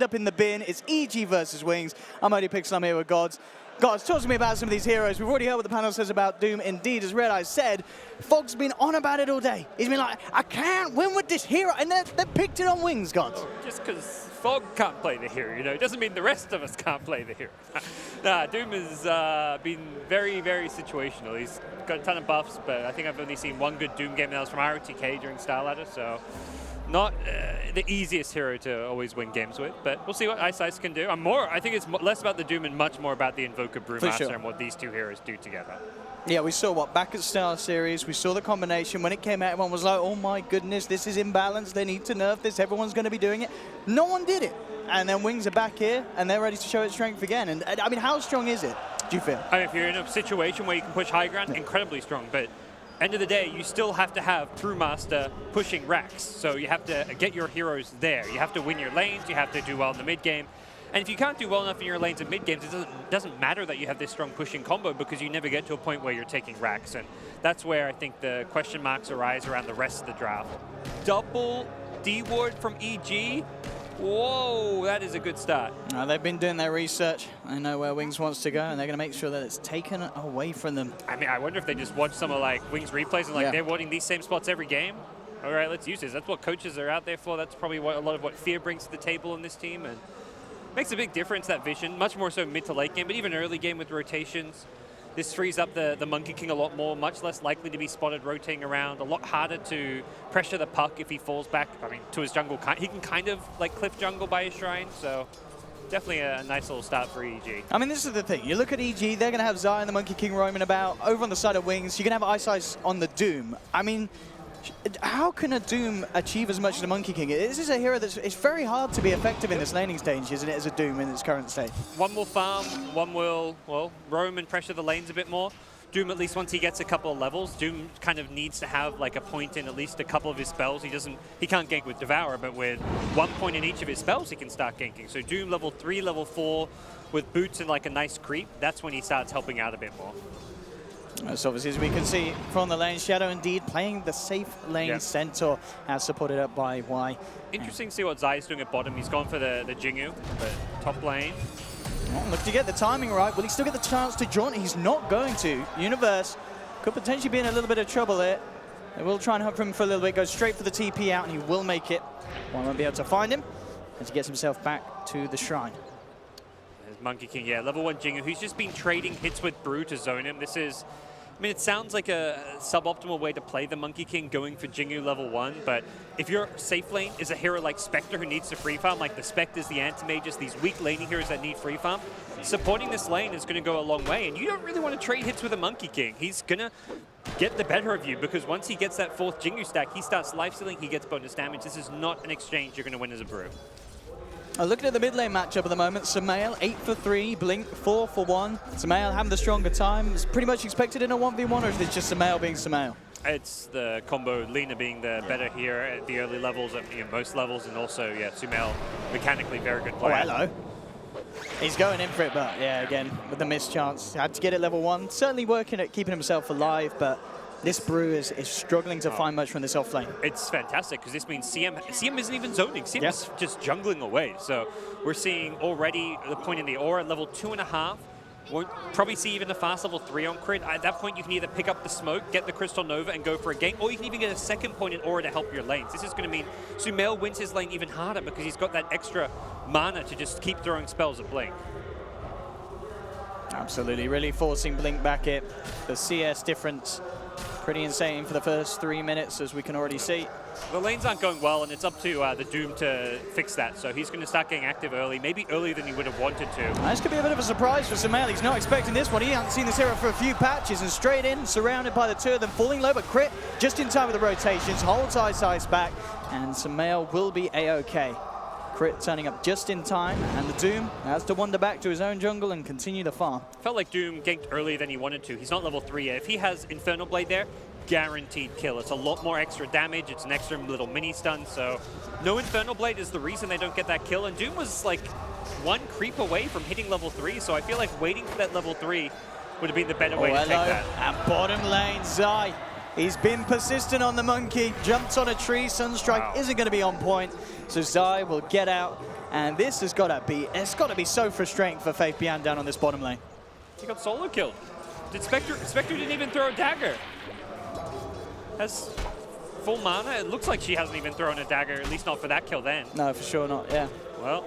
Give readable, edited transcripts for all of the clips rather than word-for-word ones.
Up in the bin, it's EG versus Wings. I'm ODPixel, I'm here with Godz. Godz, talk to me about some of these heroes. We've already heard what the panel says about Doom. Indeed, as Red Eye said, Fog's been on about it all day. He's been like, I can't win with this hero, and they picked it on Wings, Godz. Just because Fog can't play the hero, you know, it doesn't mean the rest of us can't play the hero. Nah, Doom has been very, very situational. He's got a ton of buffs, but I think I've only seen one good Doom game, and that was from ROTK during Star Ladder, so not the easiest hero to always win games with, but we'll see what Ice can do. I think it's less about the Doom and much more about the Invoker Brewmaster and what these two heroes do together. Yeah, we saw back at Star Series, we saw the combination. When it came out, everyone was like, oh my goodness, this is imbalanced, they need to nerf this, everyone's going to be doing it. No one did it. And then Wings are back here, and they're ready to show its strength again. And I mean, how strong is it, do you feel? I mean, if you're in a situation where you can push high ground, incredibly strong, but end of the day, you still have to have Brewmaster pushing racks. So you have to get your heroes there. You have to win your lanes, you have to do well in the mid game. And if you can't do well enough in your lanes and mid games, it doesn't matter that you have this strong pushing combo because you never get to a point where you're taking racks. And that's where I think the question marks arise around the rest of the draft. Double D-ward from EG. Whoa, that is a good start. They've been doing their research. They know where Wings wants to go, and they're going to make sure that it's taken away from them. I mean, I wonder if they just watch some of like Wings replays and they're wanting these same spots every game. All right, let's use this. That's what coaches are out there for. That's probably what a lot of what Fear brings to the table in this team, and makes a big difference, that vision. Much more so mid to late game, but even early game with rotations. This frees up the Monkey King a lot more, much less likely to be spotted rotating around, a lot harder to pressure the puck if he falls back, I mean, to his jungle. He can kind of like cliff jungle by his shrine, so definitely a nice little start for EG. I mean, this is the thing. You look at EG, they're going to have Zai and the Monkey King roaming about. Over on the side of Wings, you're going to have Ice on the Doom. I mean, how can a Doom achieve as much as a Monkey King? This is a hero that's it's very hard to be effective in this laning stage, isn't it, as a Doom in its current state? One will farm, one will, well, roam and pressure the lanes a bit more. Doom, at least once he gets a couple of levels, Doom kind of needs to have like a point in at least a couple of his spells. He can't gank with Devour, but with 1 point in each of his spells, he can start ganking. So Doom level 3, level 4, with boots and like a nice creep, that's when he starts helping out a bit more. So obviously, as we can see from the lane, Shadow indeed playing the safe lane Centaur, as supported up by Y. Interesting to see what Zai's doing at bottom. He's gone for the Jingu, but top lane. Well, look to get the timing right. Will he still get the chance to jaunt? He's not going to. Universe could potentially be in a little bit of trouble there. They will try and hunt for him for a little bit, goes straight for the TP out, and he will make it. One won't be able to find him as he gets himself back to the shrine. There's Monkey King, level 1 Jingu, who's just been trading hits with Brew to zone him. This is, I mean, it sounds like a suboptimal way to play the Monkey King, going for Jingu level 1, but if your safe lane is a hero like Spectre who needs to free farm, like the Spectres, the Anti-Mages, these weak laning heroes that need free farm, supporting this lane is going to go a long way, and you don't really want to trade hits with a Monkey King. He's going to get the better of you, because once he gets that 4th Jingu stack, he starts lifestealing, he gets bonus damage. This is not an exchange you're going to win as a Brew. Looking at the mid lane matchup at the moment, Sumail 8 for 3, Blink 4 for 1. Sumail having the stronger time. It's pretty much expected in a 1v1, or is it just Sumail being Sumail? It's the combo, Lina being the better here at the early levels, at most levels, and also, Sumail mechanically very good player. Oh, hello. He's going in for it, but yeah, again, with the missed chance. Had to get it level 1. Certainly working at keeping himself alive, but this Brew is struggling to find much from this off lane. It's fantastic, because this means CM isn't even zoning. CM is just jungling away. So we're seeing already the point in the aura at level 2.5. Won't probably see even a fast level 3 on crit. At that point, you can either pick up the smoke, get the Crystal Nova, and go for a gank, or you can even get a second point in aura to help your lanes. This is going to mean Sumail wins his lane even harder, because he's got that extra mana to just keep throwing spells at Blink. Absolutely, really forcing Blink back it. The CS difference pretty insane for the first 3 minutes, as we can already see. The lanes aren't going well, and it's up to the Doom to fix that. So he's going to start getting active early, maybe earlier than he would have wanted to. This could be a bit of a surprise for Sumail. He's not expecting this one. He hasn't seen this hero for a few patches, and straight in, surrounded by the two of them, falling low, but crit just in time with the rotations, holds Ice back, and Sumail will be A-OK. Crit turning up just in time, and the Doom has to wander back to his own jungle and continue the farm. Felt like Doom ganked earlier than he wanted to. He's not level 3 yet. If he has Infernal Blade there, guaranteed kill. It's a lot more extra damage. It's an extra little mini stun. So no Infernal Blade is the reason they don't get that kill. And Doom was like 1 creep away from hitting level 3. So I feel like waiting for that level 3 would have been the better way to take that. And bottom lane, Zai. He's been persistent on the Monkey. Jumps on a tree. Sunstrike isn't going to be on point. So Zai will get out And this has got to be so frustrating for Faith Bian down on this bottom lane. He got solo killed. Did Spectre didn't even throw a dagger. Has full mana. It looks like she hasn't even thrown a dagger, at least not for that kill then. No, for sure not, yeah. Well,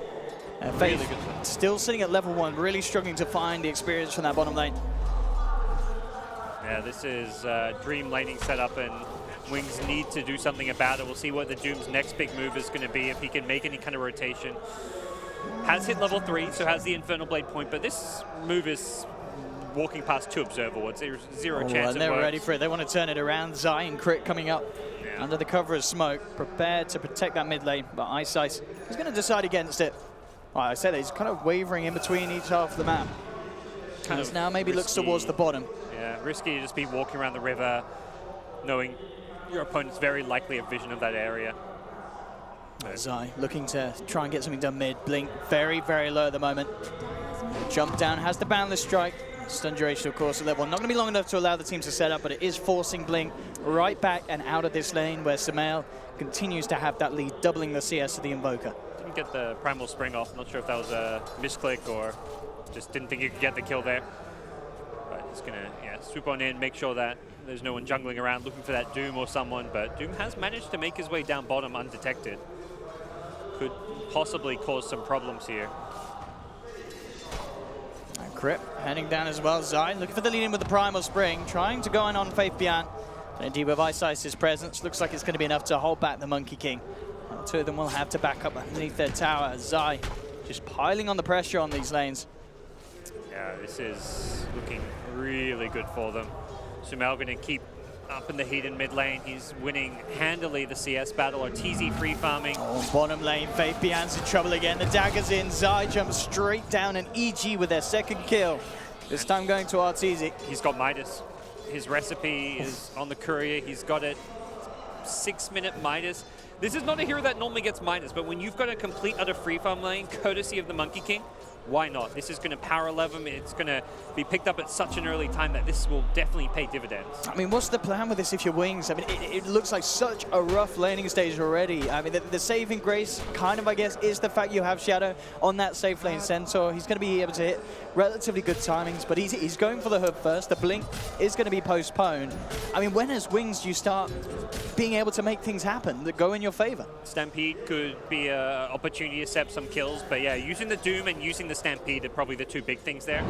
Faith really good. still sitting at level 1, really struggling to find the experience from that bottom lane. Yeah, this is dream laning setup, and Wings need to do something about it. We'll see what the Doom's next big move is going to be, if he can make any kind of rotation. Has hit level 3, so has the Infernal Blade point, but this move is walking past 2 Observer Wards. There's zero chance and they're ready for it. They want to turn it around. Zai and Crit coming up under the cover of smoke, prepared to protect that mid lane, but Ice Ice is going to decide against it. Well, I said that he's kind of wavering in between each half of the map. Kind of now maybe looks towards the bottom. Yeah, risky to just be walking around the river, knowing your opponent's very likely a vision of that area. Zai looking to try and get something done mid. Blink very, very low at the moment. Jump down, has the Boundless Strike. Stun duration, of course, at level 1. Not going to be long enough to allow the team to set up, but it is forcing Blink right back and out of this lane, where Sumail continues to have that lead, doubling the CS of the Invoker. Didn't get the Primal Spring off. Not sure if that was a misclick or just didn't think he could get the kill there. But he's going to swoop on in, make sure that there's no one jungling around looking for that Doom or someone, but Doom has managed to make his way down bottom undetected. Could possibly cause some problems here. Crit heading down as well. Zai looking for the lead in with the Primal Spring, trying to go in on Faith Bian. And indeed with Ice Ice's presence, looks like it's going to be enough to hold back the Monkey King. And the 2 of them will have to back up underneath their tower. Zai just piling on the pressure on these lanes. Yeah, this is looking really good for them. Sumail going to keep up in the heat in mid lane. He's winning handily the CS battle. Arteezy free farming. Oh, bottom lane, Faith Bian's in trouble again. The dagger's in. Zai jumps straight down, and EG with their second kill. This time going to Arteezy. He's got Midas. His recipe is on the courier. He's got it. 6-minute Midas. This is not a hero that normally gets Midas, but when you've got a complete utter free farm lane, courtesy of the Monkey King, why not? This is going to power level him. It's going to be picked up at such an early time that this will definitely pay dividends. I mean, what's the plan with this if you're Wings? I mean, it looks like such a rough laning stage already. I mean, the saving grace, kind of, I guess, is the fact you have Shadow on that safe lane Centaur. He's going to be able to hit relatively good timings, but he's going for the hook first. The blink is going to be postponed. I mean, when as Wings do you start being able to make things happen that go in your favor? Stampede could be an opportunity to set some kills, but yeah, using the Doom and using the Stampede are probably the 2 big things there.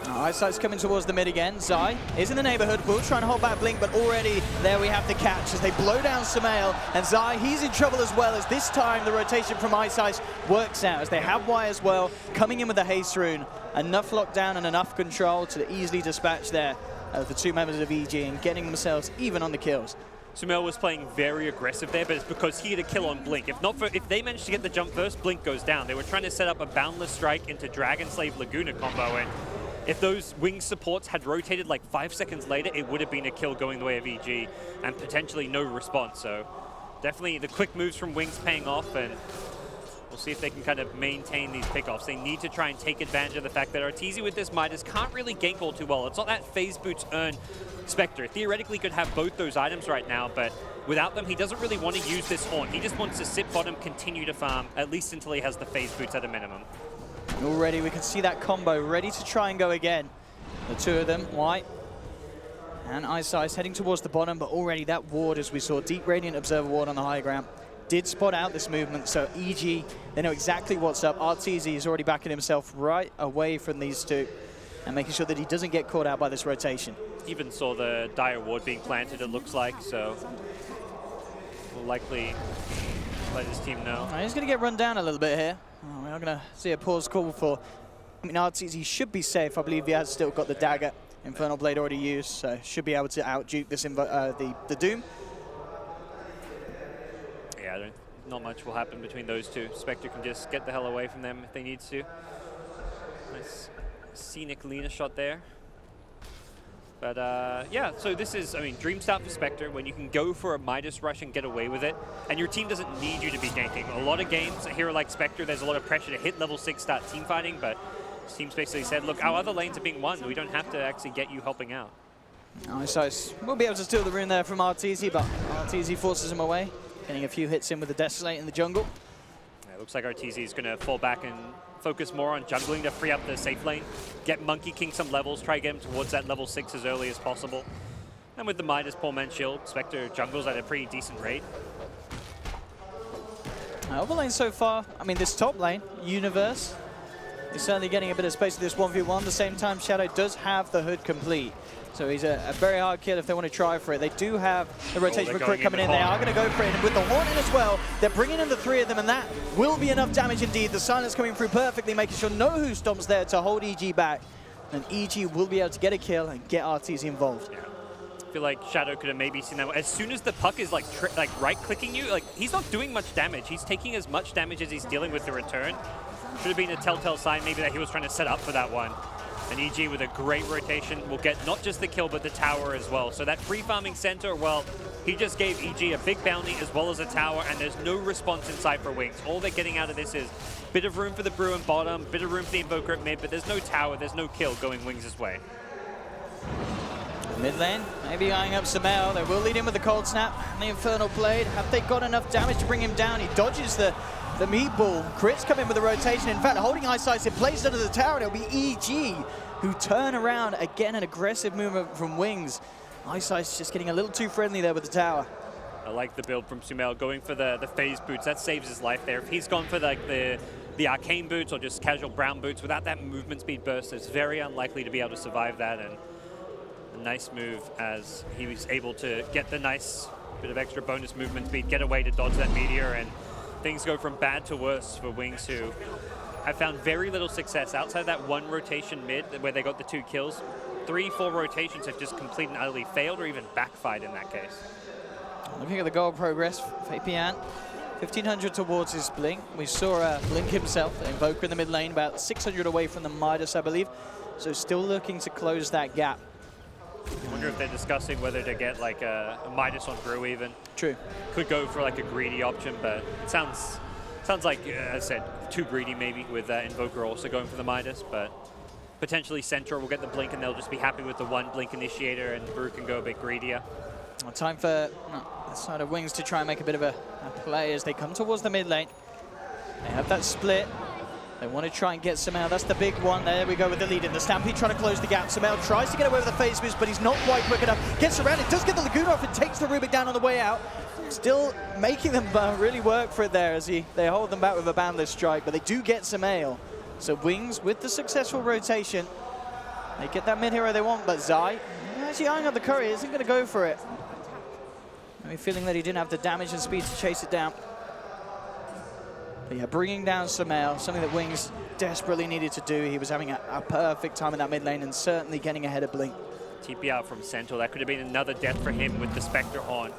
Ice Ice coming towards the mid again. Zai is in the neighborhood. Will trying to hold back Blink, but already there we have the catch as they blow down Sumail. And Zai, he's in trouble as well, as this time the rotation from Ice Ice works out as they have Y as well, coming in with the haste rune. Enough lockdown and enough control to easily dispatch there the 2 members of EG and getting themselves even on the kills. Sumail was playing very aggressive there, but it's because he had a kill on Blink. If they managed to get the jump first, Blink goes down. They were trying to set up a Boundless Strike into Dragon Slave Laguna combo, and if those Wing supports had rotated like 5 seconds later, it would have been a kill going the way of EG and potentially no response. So definitely the quick moves from Wings paying off, and we'll see if they can kind of maintain these pickoffs. They need to try and take advantage of the fact that Arteezy with this Midas can't really gank all too well. It's not that phase boots earn. Spectre theoretically could have both those items right now, but without them, he doesn't really want to use this Horn. He just wants to sit bottom, continue to farm, at least until he has the phase boots at a minimum. Already we can see that combo ready to try and go again. The 2 of them, White and Ice Ice, heading towards the bottom, but already that ward, as we saw, Deep Radiant Observer ward on the high ground, did spot out this movement, so EG, they know exactly what's up. Arteezy is already backing himself right away from these 2 and making sure that he doesn't get caught out by this rotation. Even saw the Dire ward being planted, it looks like, so we'll likely let his team know. He's going to get run down a little bit here. We are going to see a pause call for, I mean, Arteezy should be safe. I believe he has still got the dagger. Infernal Blade already used, so should be able to out-duke this the Doom. Yeah, not much will happen between those 2. Spectre can just get the hell away from them if they need to. Nice scenic Lina shot there. But yeah, so this is, I mean, dream start for Spectre when you can go for a Midas rush and get away with it, and your team doesn't need you to be ganking. A lot of games, a hero like Spectre, there's a lot of pressure to hit level 6, start team fighting, but this team's basically said, look, our other lanes are being won. We don't have to actually get you helping out. Ice Ice will be able to steal the rune there from Arteezy, but Arteezy forces him away, getting a few hits in with the Desolate in the jungle. Yeah, It looks like RTZ is going to fall back and focus more on jungling to free up the safe lane, get Monkey King some levels, try to get him towards that level 6 as early as possible. And with the Midas Poor Man's Shield, Spectre jungles at a pretty decent rate. Over lane so far, I mean, this top lane, Universe, is certainly getting a bit of space with this 1v1. At the same time, Shadow does have the hood complete. So he's a very hard kill if they want to try for it. They do have the rotation for Crit coming in. They are going to go for it. And with the Horn in as well, they're bringing in the 3 of them, and that will be enough damage indeed. The silence coming through perfectly, making sure no who stomps there to hold EG back. And EG will be able to get a kill and get RTZ involved. Yeah. I feel like Shadow could have maybe seen that. As soon as the puck is like right-clicking you, like he's not doing much damage. He's taking as much damage as he's dealing with the return. Should have been a telltale sign maybe that he was trying to set up for that one. And EG with a great rotation will get not just the kill, but the tower as well. So that free farming center, well, he just gave EG a big bounty as well as a tower, and there's no response inside for Wings. All they're getting out of this is a bit of room for the Bruin bottom, bit of room for the Invoker at mid, but there's no tower, there's no kill going Wings' way. Mid lane, maybe eyeing up Samel. They will lead in with the Cold Snap and the Infernal Blade. Have they got enough damage to bring him down? He dodges the meatball. Crits come in with the rotation. In fact, holding Eyesight, it plays under the tower, and it'll be EG who turn around. Again, an aggressive movement from Wings. Eyesight's just getting a little too friendly there with the tower. I like the build from Sumail, going for the phase boots. That saves his life there. If he's gone for like the arcane boots or just casual brown boots, without that movement speed burst, it's very unlikely to be able to survive that. And a nice move as he was able to get the nice bit of extra bonus movement speed, get away to dodge that meteor, and things go from bad to worse for Wings, who have found very little success outside that one rotation mid where they got the 2 kills. 3-4 rotations have just completely and utterly failed or even backfired in that case. Looking at the goal progress, Fabian, 1500 towards his Blink. We saw Blink himself, the Invoker in the mid lane, about 600 away from the Midas, I believe. So still looking to close that gap. I wonder if they're discussing whether to get like a Midas on Brew even. True. Could go for like a greedy option, but it sounds like, as I said, too greedy maybe, with Invoker also going for the Midas, but potentially Centaur will get the Blink and they'll just be happy with the 1 Blink initiator, and Brew can go a bit greedier. Well, time for the side of Wings to try and make a bit of a play as they come towards the mid lane. They have that split. They want to try and get Samel. That's the big one. There we go with the lead in. The Stampede trying to close the gap. Samel tries to get away with the phase boost, but he's not quite quick enough. Gets around it, does get the Laguna off, and takes the Rubik down on the way out. Still making them really work for it there as they hold them back with a Boundless Strike, but they do get Samel. So Wings with the successful rotation. They get that mid hero they want, but Zai, actually eyeing up the curry, isn't going to go for it. Maybe feeling that he didn't have the damage and speed to chase it down. But yeah, bringing down Samel, something that Wings desperately needed to do. He was having a perfect time in that mid lane and certainly getting ahead of Blink. TP out from Centaur. That could have been another death for him with the Spectre on.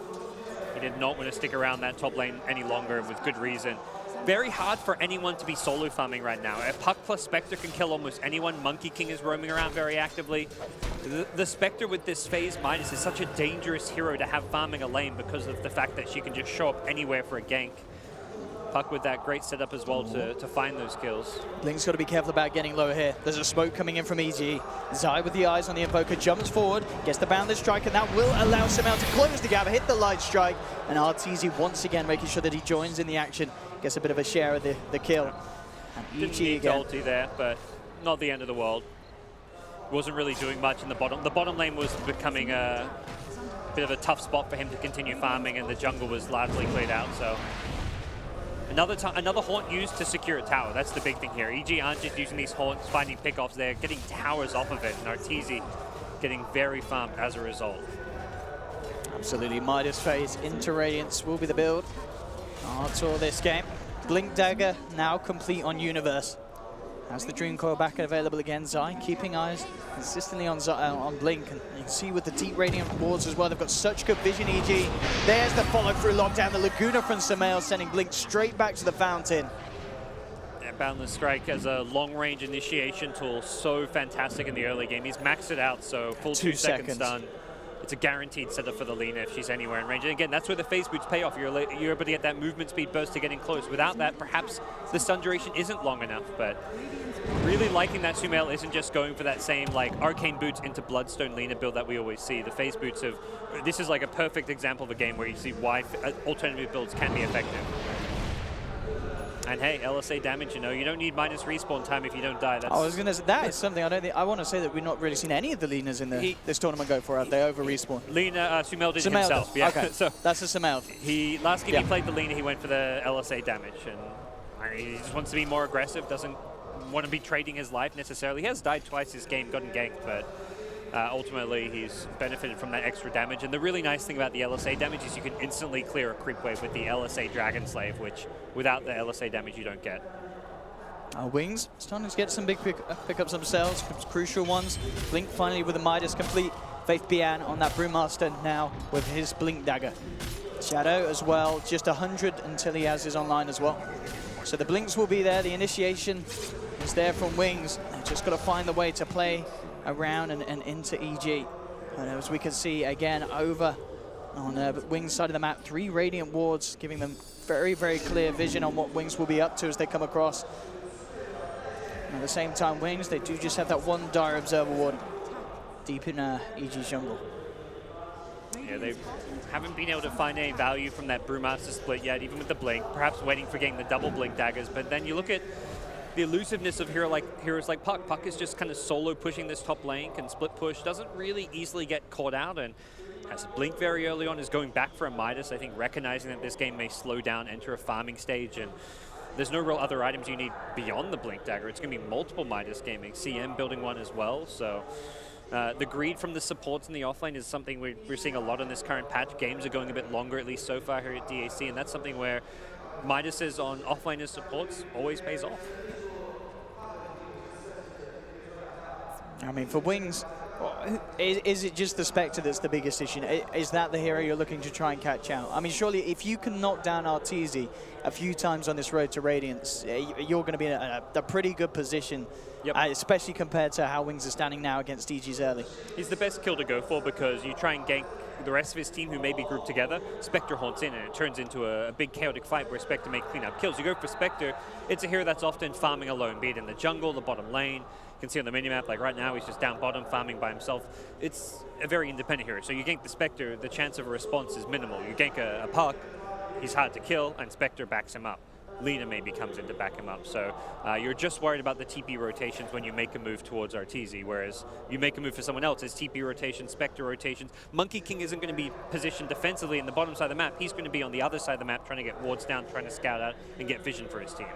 He did not want to stick around that top lane any longer, with good reason. Very hard for anyone to be solo farming right now. A Puck plus Spectre can kill almost anyone. Monkey King is roaming around very actively. The Spectre with this phase Midas is such a dangerous hero to have farming a lane because of the fact that she can just show up anywhere for a gank. Puck with that great setup as well to find those kills. Blink's got to be careful about getting low here. There's a smoke coming in from EG. Zai with the eyes on the Invoker jumps forward, gets the Boundless Strike, and that will allow Samel to close the gap, hit the Light Strike, and RTZ once again making sure that he joins in the action, gets a bit of a share of the kill. And Didn't need ulti there, but not the end of the world. Wasn't really doing much in the bottom. The bottom lane was becoming a bit of a tough spot for him to continue farming, and the jungle was largely cleared out, so. Another haunt used to secure a tower. That's the big thing here. EG aren't just using these haunts, finding pickoffs. They're getting towers off of it, and RTZ getting very farmed as a result. Absolutely. Midas phase into Radiance will be the build. Tour this game. Blink Dagger now complete on Universe. Has the Dream Coil back and available again. Zai keeping eyes consistently on Blink. And you can see with the deep Radiant wards as well, they've got such good vision, EG. There's the follow-through lockdown. The Laguna from Samel sending Blink straight back to the fountain. Yeah, Boundless Strike as a long-range initiation tool, so fantastic in the early game. He's maxed it out, so full 2 seconds stun. It's a guaranteed setup for the Lina if she's anywhere in range. And again, that's where the phase boots pay off. You're able to get that movement speed burst to getting close. Without that, perhaps the stun duration isn't long enough, but really liking that Sumail isn't just going for that same like arcane boots into Bloodstone Lina build that we always see. The phase boots have, this is like a perfect example of a game where you see why alternative builds can be effective. And hey, LSA damage, you know, you don't need minus respawn time if you don't die. That's I was going to say, that is something I don't think, I want to say that we've not really seen any of the Linas in this tournament go for it. They over respawn. Lina, Sumail did himself. Yeah. Okay, So that's a Sumail. last game he played the Lina, he went for the LSA damage. And he just wants to be more aggressive, doesn't want to be trading his life necessarily. He has died twice this game, gotten ganked, but ultimately he's benefited from that extra damage. And the really nice thing about the LSA damage is you can instantly clear a creep wave with the LSA Dragon Slave, which without the LSA damage you don't get. Wings starting to get some big pickups themselves, crucial ones. Blink finally with the Midas complete. Faith Bian on that Brewmaster now with his Blink Dagger. Shadow as well, just 100 until he has his online as well. So the Blinks will be there, the initiation is there from Wings. They've just got to find the way to play around and into EG. And as we can see again over on Wings' side of the map, 3 Radiant Wards giving them very, very clear vision on what Wings will be up to as they come across. And at the same time, Wings, they do just have that 1 Dire Observer Ward deep in EG's jungle. Yeah, they haven't been able to find any value from that Brewmaster split yet, even with the Blink, perhaps waiting for getting the double Blink daggers. But then you look at the elusiveness of heroes like Puck. Puck is just kind of solo pushing this top lane, can split push, doesn't really easily get caught out, and has a Blink very early on, is going back for a Midas, I think recognizing that this game may slow down, enter a farming stage, and there's no real other items you need beyond the Blink Dagger. It's going to be multiple Midas gaming, CM building one as well, so the greed from the supports in the offlane is something we're seeing a lot in this current patch. Games are going a bit longer, at least so far here at DAC, and that's something where Midases on offlaners supports always pays off. I mean, for Wings, is it just the Spectre that's the biggest issue? Is that the hero you're looking to try and catch out? I mean, surely if you can knock down Arteezy a few times on this road to Radiance, you're going to be in a pretty good position, especially compared to how Wings are standing now against DG's early. He's the best kill to go for because you try and gank the rest of his team who may be grouped together. Spectre haunts in and it turns into a big chaotic fight where Spectre may clean up kills. You go for Spectre, it's a hero that's often farming alone, be it in the jungle, the bottom lane. You can see on the minimap, like right now, he's just down bottom farming by himself. It's a very independent hero. So you gank the Spectre, the chance of a response is minimal. You gank a Puck, he's hard to kill, and Spectre backs him up. Lina maybe comes in to back him up. So you're just worried about the TP rotations when you make a move towards Arteezy, whereas you make a move for someone else, it's TP rotations, Spectre rotations. Monkey King isn't going to be positioned defensively in the bottom side of the map. He's going to be on the other side of the map trying to get wards down, trying to scout out and get vision for his team.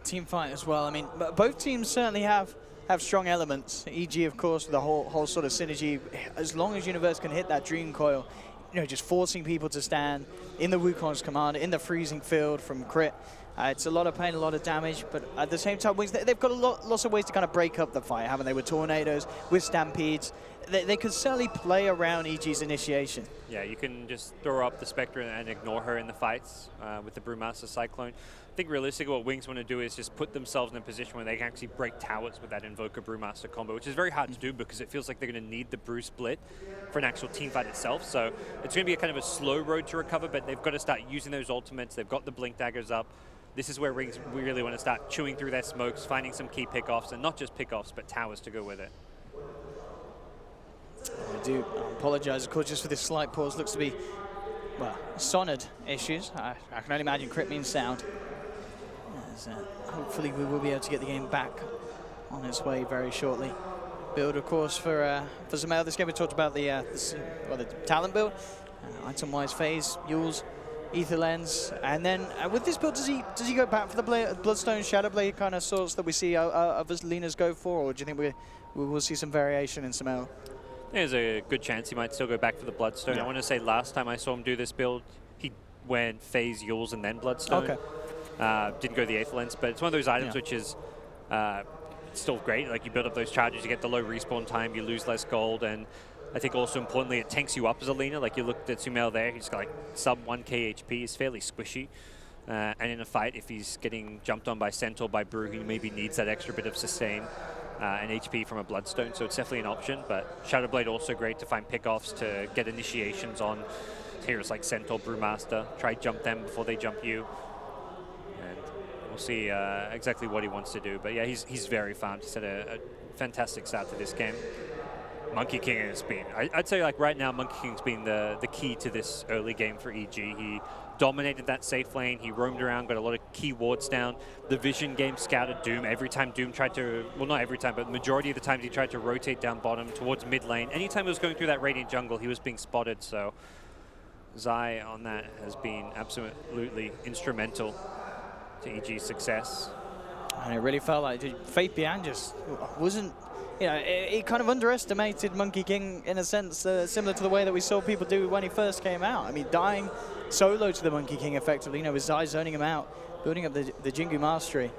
Team fight as well. I mean, both teams certainly have strong elements. EG, of course, with the whole sort of synergy. As long as Universe can hit that Dream Coil, you know, just forcing people to stand in the Wukong's command, in the freezing field from crit. It's a lot of pain, a lot of damage, but at the same time, Wings, they've got lots of ways to kind of break up the fight, haven't they? With tornadoes, with stampedes. They could certainly play around EG's initiation. Yeah, you can just throw up the Spectre and ignore her in the fights with the Brewmaster Cyclone. I think realistically what Wings want to do is just put themselves in a position where they can actually break towers with that Invoker Brewmaster combo, which is very hard to do because it feels like they're going to need the Brew split for an actual team fight itself. So it's going to be a kind of a slow road to recover, but they've got to start using those ultimates. They've got the Blink Daggers up. This is where Wings really want to start chewing through their smokes, finding some key pickoffs, and not just pickoffs, but towers to go with it. I do apologize, of course, just for this slight pause. Looks to be, well, Sonid issues. I can only imagine crit means sound. Hopefully we will be able to get the game back on its way very shortly. Build, of course, for Sumail. This game we talked about the talent build, item-wise phase, Yules, Ether Lens, and then with this build, does he go back for the Bloodstone Shadowblade kind of sorts that we see others Linas go for, or do you think we will see some variation in Sumail? There's a good chance he might still go back for the Bloodstone. Yeah. I want to say last time I saw him do this build, he went phase Yules and then Bloodstone. Okay. Didn't go the Aether Lens, but it's one of those items which is still great. Like you build up those charges, you get the low respawn time, you lose less gold, and I think also importantly it tanks you up as a Lina. Like you looked at Sumail there, he's got like sub 1k HP, he's fairly squishy. And in a fight, if he's getting jumped on by Centaur, by Brew, he maybe needs that extra bit of sustain and HP from a Bloodstone, so it's definitely an option. But Shadowblade also great to find pickoffs, to get initiations on heroes like Centaur, Brewmaster. Try jump them before they jump you. And we'll see exactly what he wants to do. But yeah, he's very farmed. He's had a fantastic start to this game. Monkey King has been, I'd say like right now, Monkey King's been the key to this early game for EG. He dominated that safe lane, he roamed around, got a lot of key wards down. The vision game scouted Doom. Every time Doom tried to, well not every time, but the majority of the times he tried to rotate down bottom towards mid lane. Anytime he was going through that Radiant jungle, he was being spotted, so Zai on that has been absolutely instrumental to EG's success. And it really felt like Faith Bian just wasn't, you know, he kind of underestimated Monkey King in a sense, similar to the way that we saw people do when he first came out. I mean, dying solo to the Monkey King effectively, you know, with Zai zoning him out, building up the Jingu mastery.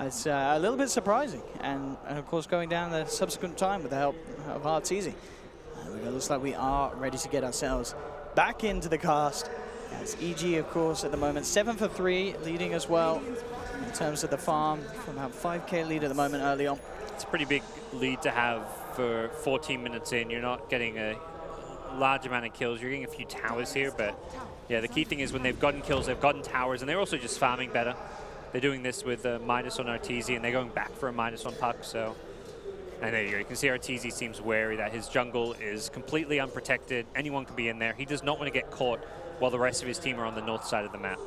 It's a little bit surprising. And of course, going down the subsequent time with the help of Arteezy. It looks like we are ready to get ourselves back into the cast. As EG, of course, at the moment, 7 for 3, leading as well in terms of the farm, from about 5k lead at the moment early on. It's a pretty big lead to have for 14 minutes in. You're not getting a large amount of kills. You're getting a few towers here, but yeah, the key thing is when they've gotten kills, they've gotten towers, and they're also just farming better. They're doing this with a Midas on Arteezy, and they're going back for a Midas on Puck, so. And there you go. You can see Arteezy seems wary that his jungle is completely unprotected. Anyone can be in there. He does not want to get caught while the rest of his team are on the north side of the map.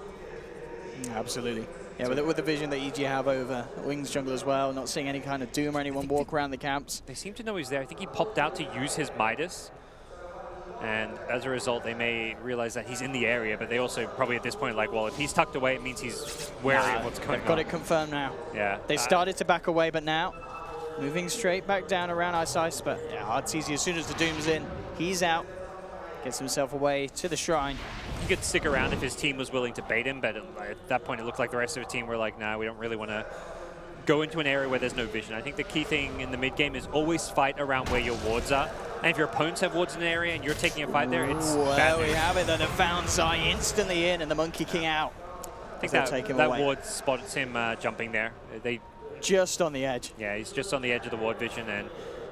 Absolutely. Yeah, with the vision that EG have over Wings jungle as well, not seeing any kind of Doom or anyone walk around the camps. They seem to know he's there. I think he popped out to use his Midas. And as a result, they may realize that he's in the area, but they also probably at this point like, well, if he's tucked away, it means he's wary of what's going on. They've got it confirmed now. Yeah. They started to back away, but now moving straight back down around Ice. But yeah, Arteezy, as soon as the Doom's in, he's out. Gets himself away to the shrine. He could stick around if his team was willing to bait him, but at that point it looked like the rest of the team were like, nah, we don't really want to go into an area where there's no vision. I think the key thing in the mid game is always fight around where your wards are. And if your opponents have wards in an area and you're taking a fight there, it's bad news. We have it, that have found Zai instantly in and the Monkey King out. I think that ward spots him jumping there. They just on the edge. Yeah, he's just on the edge of the ward vision, and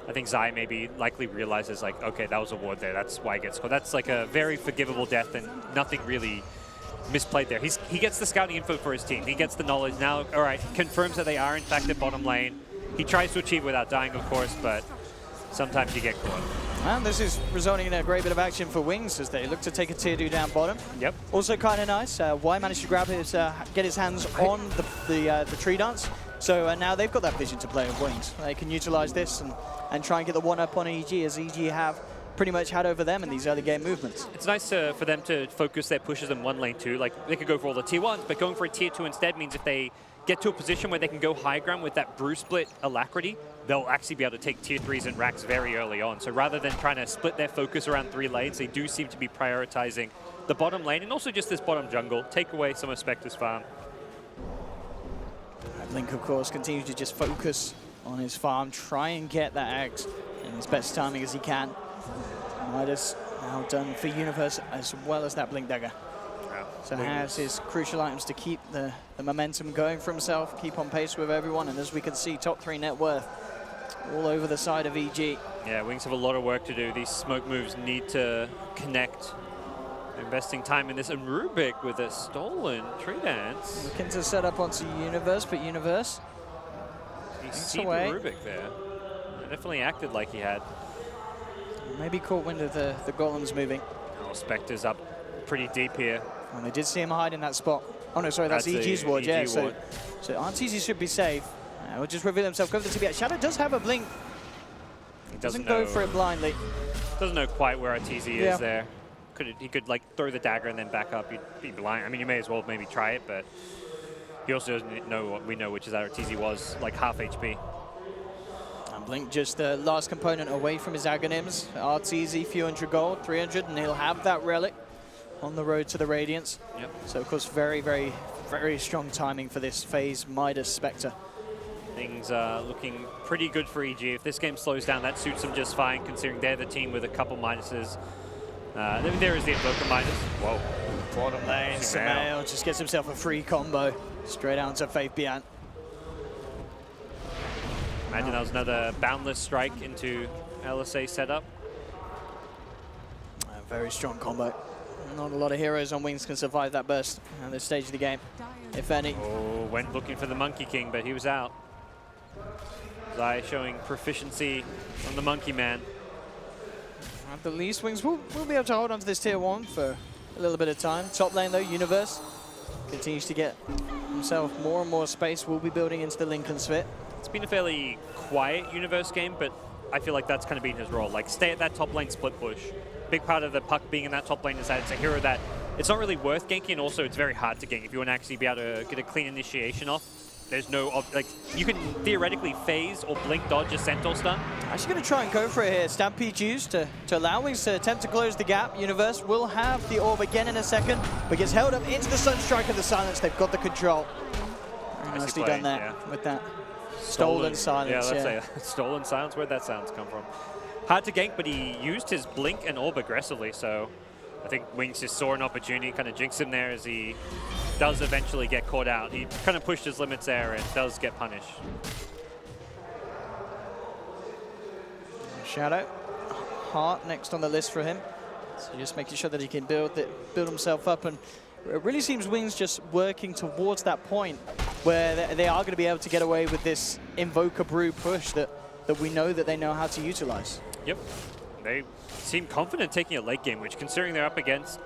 I think Zai maybe likely realizes like, okay, that was a ward there. That's why he gets caught. That's like a very forgivable death, and nothing really misplayed there. He gets the scouting info for his team. He gets the knowledge. Now, all right, confirms that they are in fact at bottom lane. He tries to achieve without dying, of course, but sometimes you get caught. And this is resulting in a great bit of action for Wings as they look to take a tier 2 down bottom. Yep. Also kind of nice. Y managed to grab his, get his hands on the tree dance. So now they've got that vision to play with Wings. They can utilize this and try and get the one-up on EG, as EG have pretty much had over them in these early game movements. It's nice for them to focus their pushes in one lane too. Like, they could go for all the tier 1s, but going for a tier 2 instead means if they get to a position where they can go high ground with that brew split alacrity, they'll actually be able to take tier 3s and racks very early on. So rather than trying to split their focus around 3 lanes, they do seem to be prioritizing the bottom lane and also just this bottom jungle, take away some of Spectre's farm. Link, of course, continues to just focus on his farm, try and get that X in his best timing as he can. Midas now done for Universe as well as that Blink Dagger. Wow. So has his crucial items to keep the momentum going for himself, keep on pace with everyone, and as we can see, top 3 net worth all over the side of EG. Yeah, Wings have a lot of work to do. These smoke moves need to connect. Investing time in this, and Rubik with a stolen tree dance. Looking to set up onto Universe, but Universe he's seen Rubik there. Definitely acted like he had. Maybe caught wind of the golems moving. Oh, Spectre's up pretty deep here. And they did see him hide in that spot. Oh no, sorry, that's EG's ward, yeah. Ward. So Arteezy should be safe. Will just reveal himself, go for the TBS. Shadow does have a blink. He doesn't go for it blindly. Doesn't know quite where Arteezy is there. He could like throw the dagger and then back up. You'd be blind. I mean, you may as well maybe try it, but he also doesn't know what we know, which is that Arteezy was like half HP. And Blink just the last component away from his Aghanims. Arteezy, few hundred gold, 300, and he'll have that relic on the road to the Radiance. Yep. So of course, very, very, very strong timing for this phase Midas Spectre. Things are looking pretty good for EG. If this game slows down, that suits them just fine, considering they're the team with a couple minuses. There is the Invoker minus. Whoa. Bottom lane, Sumail just gets himself a free combo straight out to Faith Bian. Imagine that was another boundless strike into LSA setup. A very strong combo. Not a lot of heroes on Wings can survive that burst at this stage of the game, if any. Oh, went looking for the Monkey King, but he was out. Zai showing proficiency on the Monkey Man. At the least, Wings will be able to hold on to this tier 1 for a little bit of time. Top lane, though, Universe continues to get himself more and more space. Will be building into the Lincoln Sphere. It's been a fairly quiet Universe game, but I feel like that's kind of been his role. Like, stay at that top lane split push. Big part of the puck being in that top lane is that it's a hero that it's not really worth ganking, and also it's very hard to gank. If you want to actually be able to get a clean initiation off, there's no, like, you can theoretically phase or blink dodge a Centaur stun. Actually going to try and go for it here. Stampede used to allow Wings to attempt to close the gap. Universe will have the orb again in a second, but gets held up into the Sunstrike of the Silence. They've got the control. Very nicely done there with that stolen silence. Yeah, let's say stolen silence. Where'd that sounds come from? Hard to gank, but he used his blink and orb aggressively, so I think Wings just saw an opportunity, kind of jinxed him there as he does eventually get caught out. He kind of pushed his limits there and does get punished. Shadow, Heart next on the list for him. So just making sure that he can build himself up, and it really seems Wings just working towards that point where they are going to be able to get away with this Invoker Brew push that we know that they know how to utilize. Yep. They seem confident taking a late game, which, considering they're up against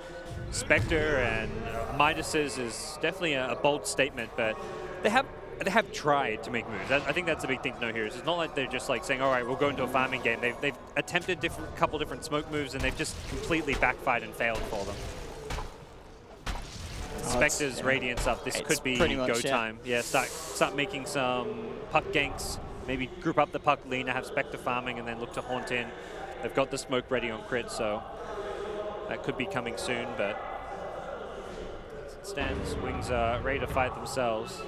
Spectre and Midas's, is definitely a bold statement, but they have tried to make moves. I think that's a big thing to know here. It's not like they're just like saying, all right, we'll go into a farming game. They've attempted a couple different smoke moves, and they've just completely backfired and failed for them. Spectre's Radiance up. This could be go time. Yeah, start making some puck ganks. Maybe group up the puck, Lena, have Spectre farming, and then look to haunt in. They've got the smoke ready on crit, so that could be coming soon, but as it stands, Wings are ready to fight themselves.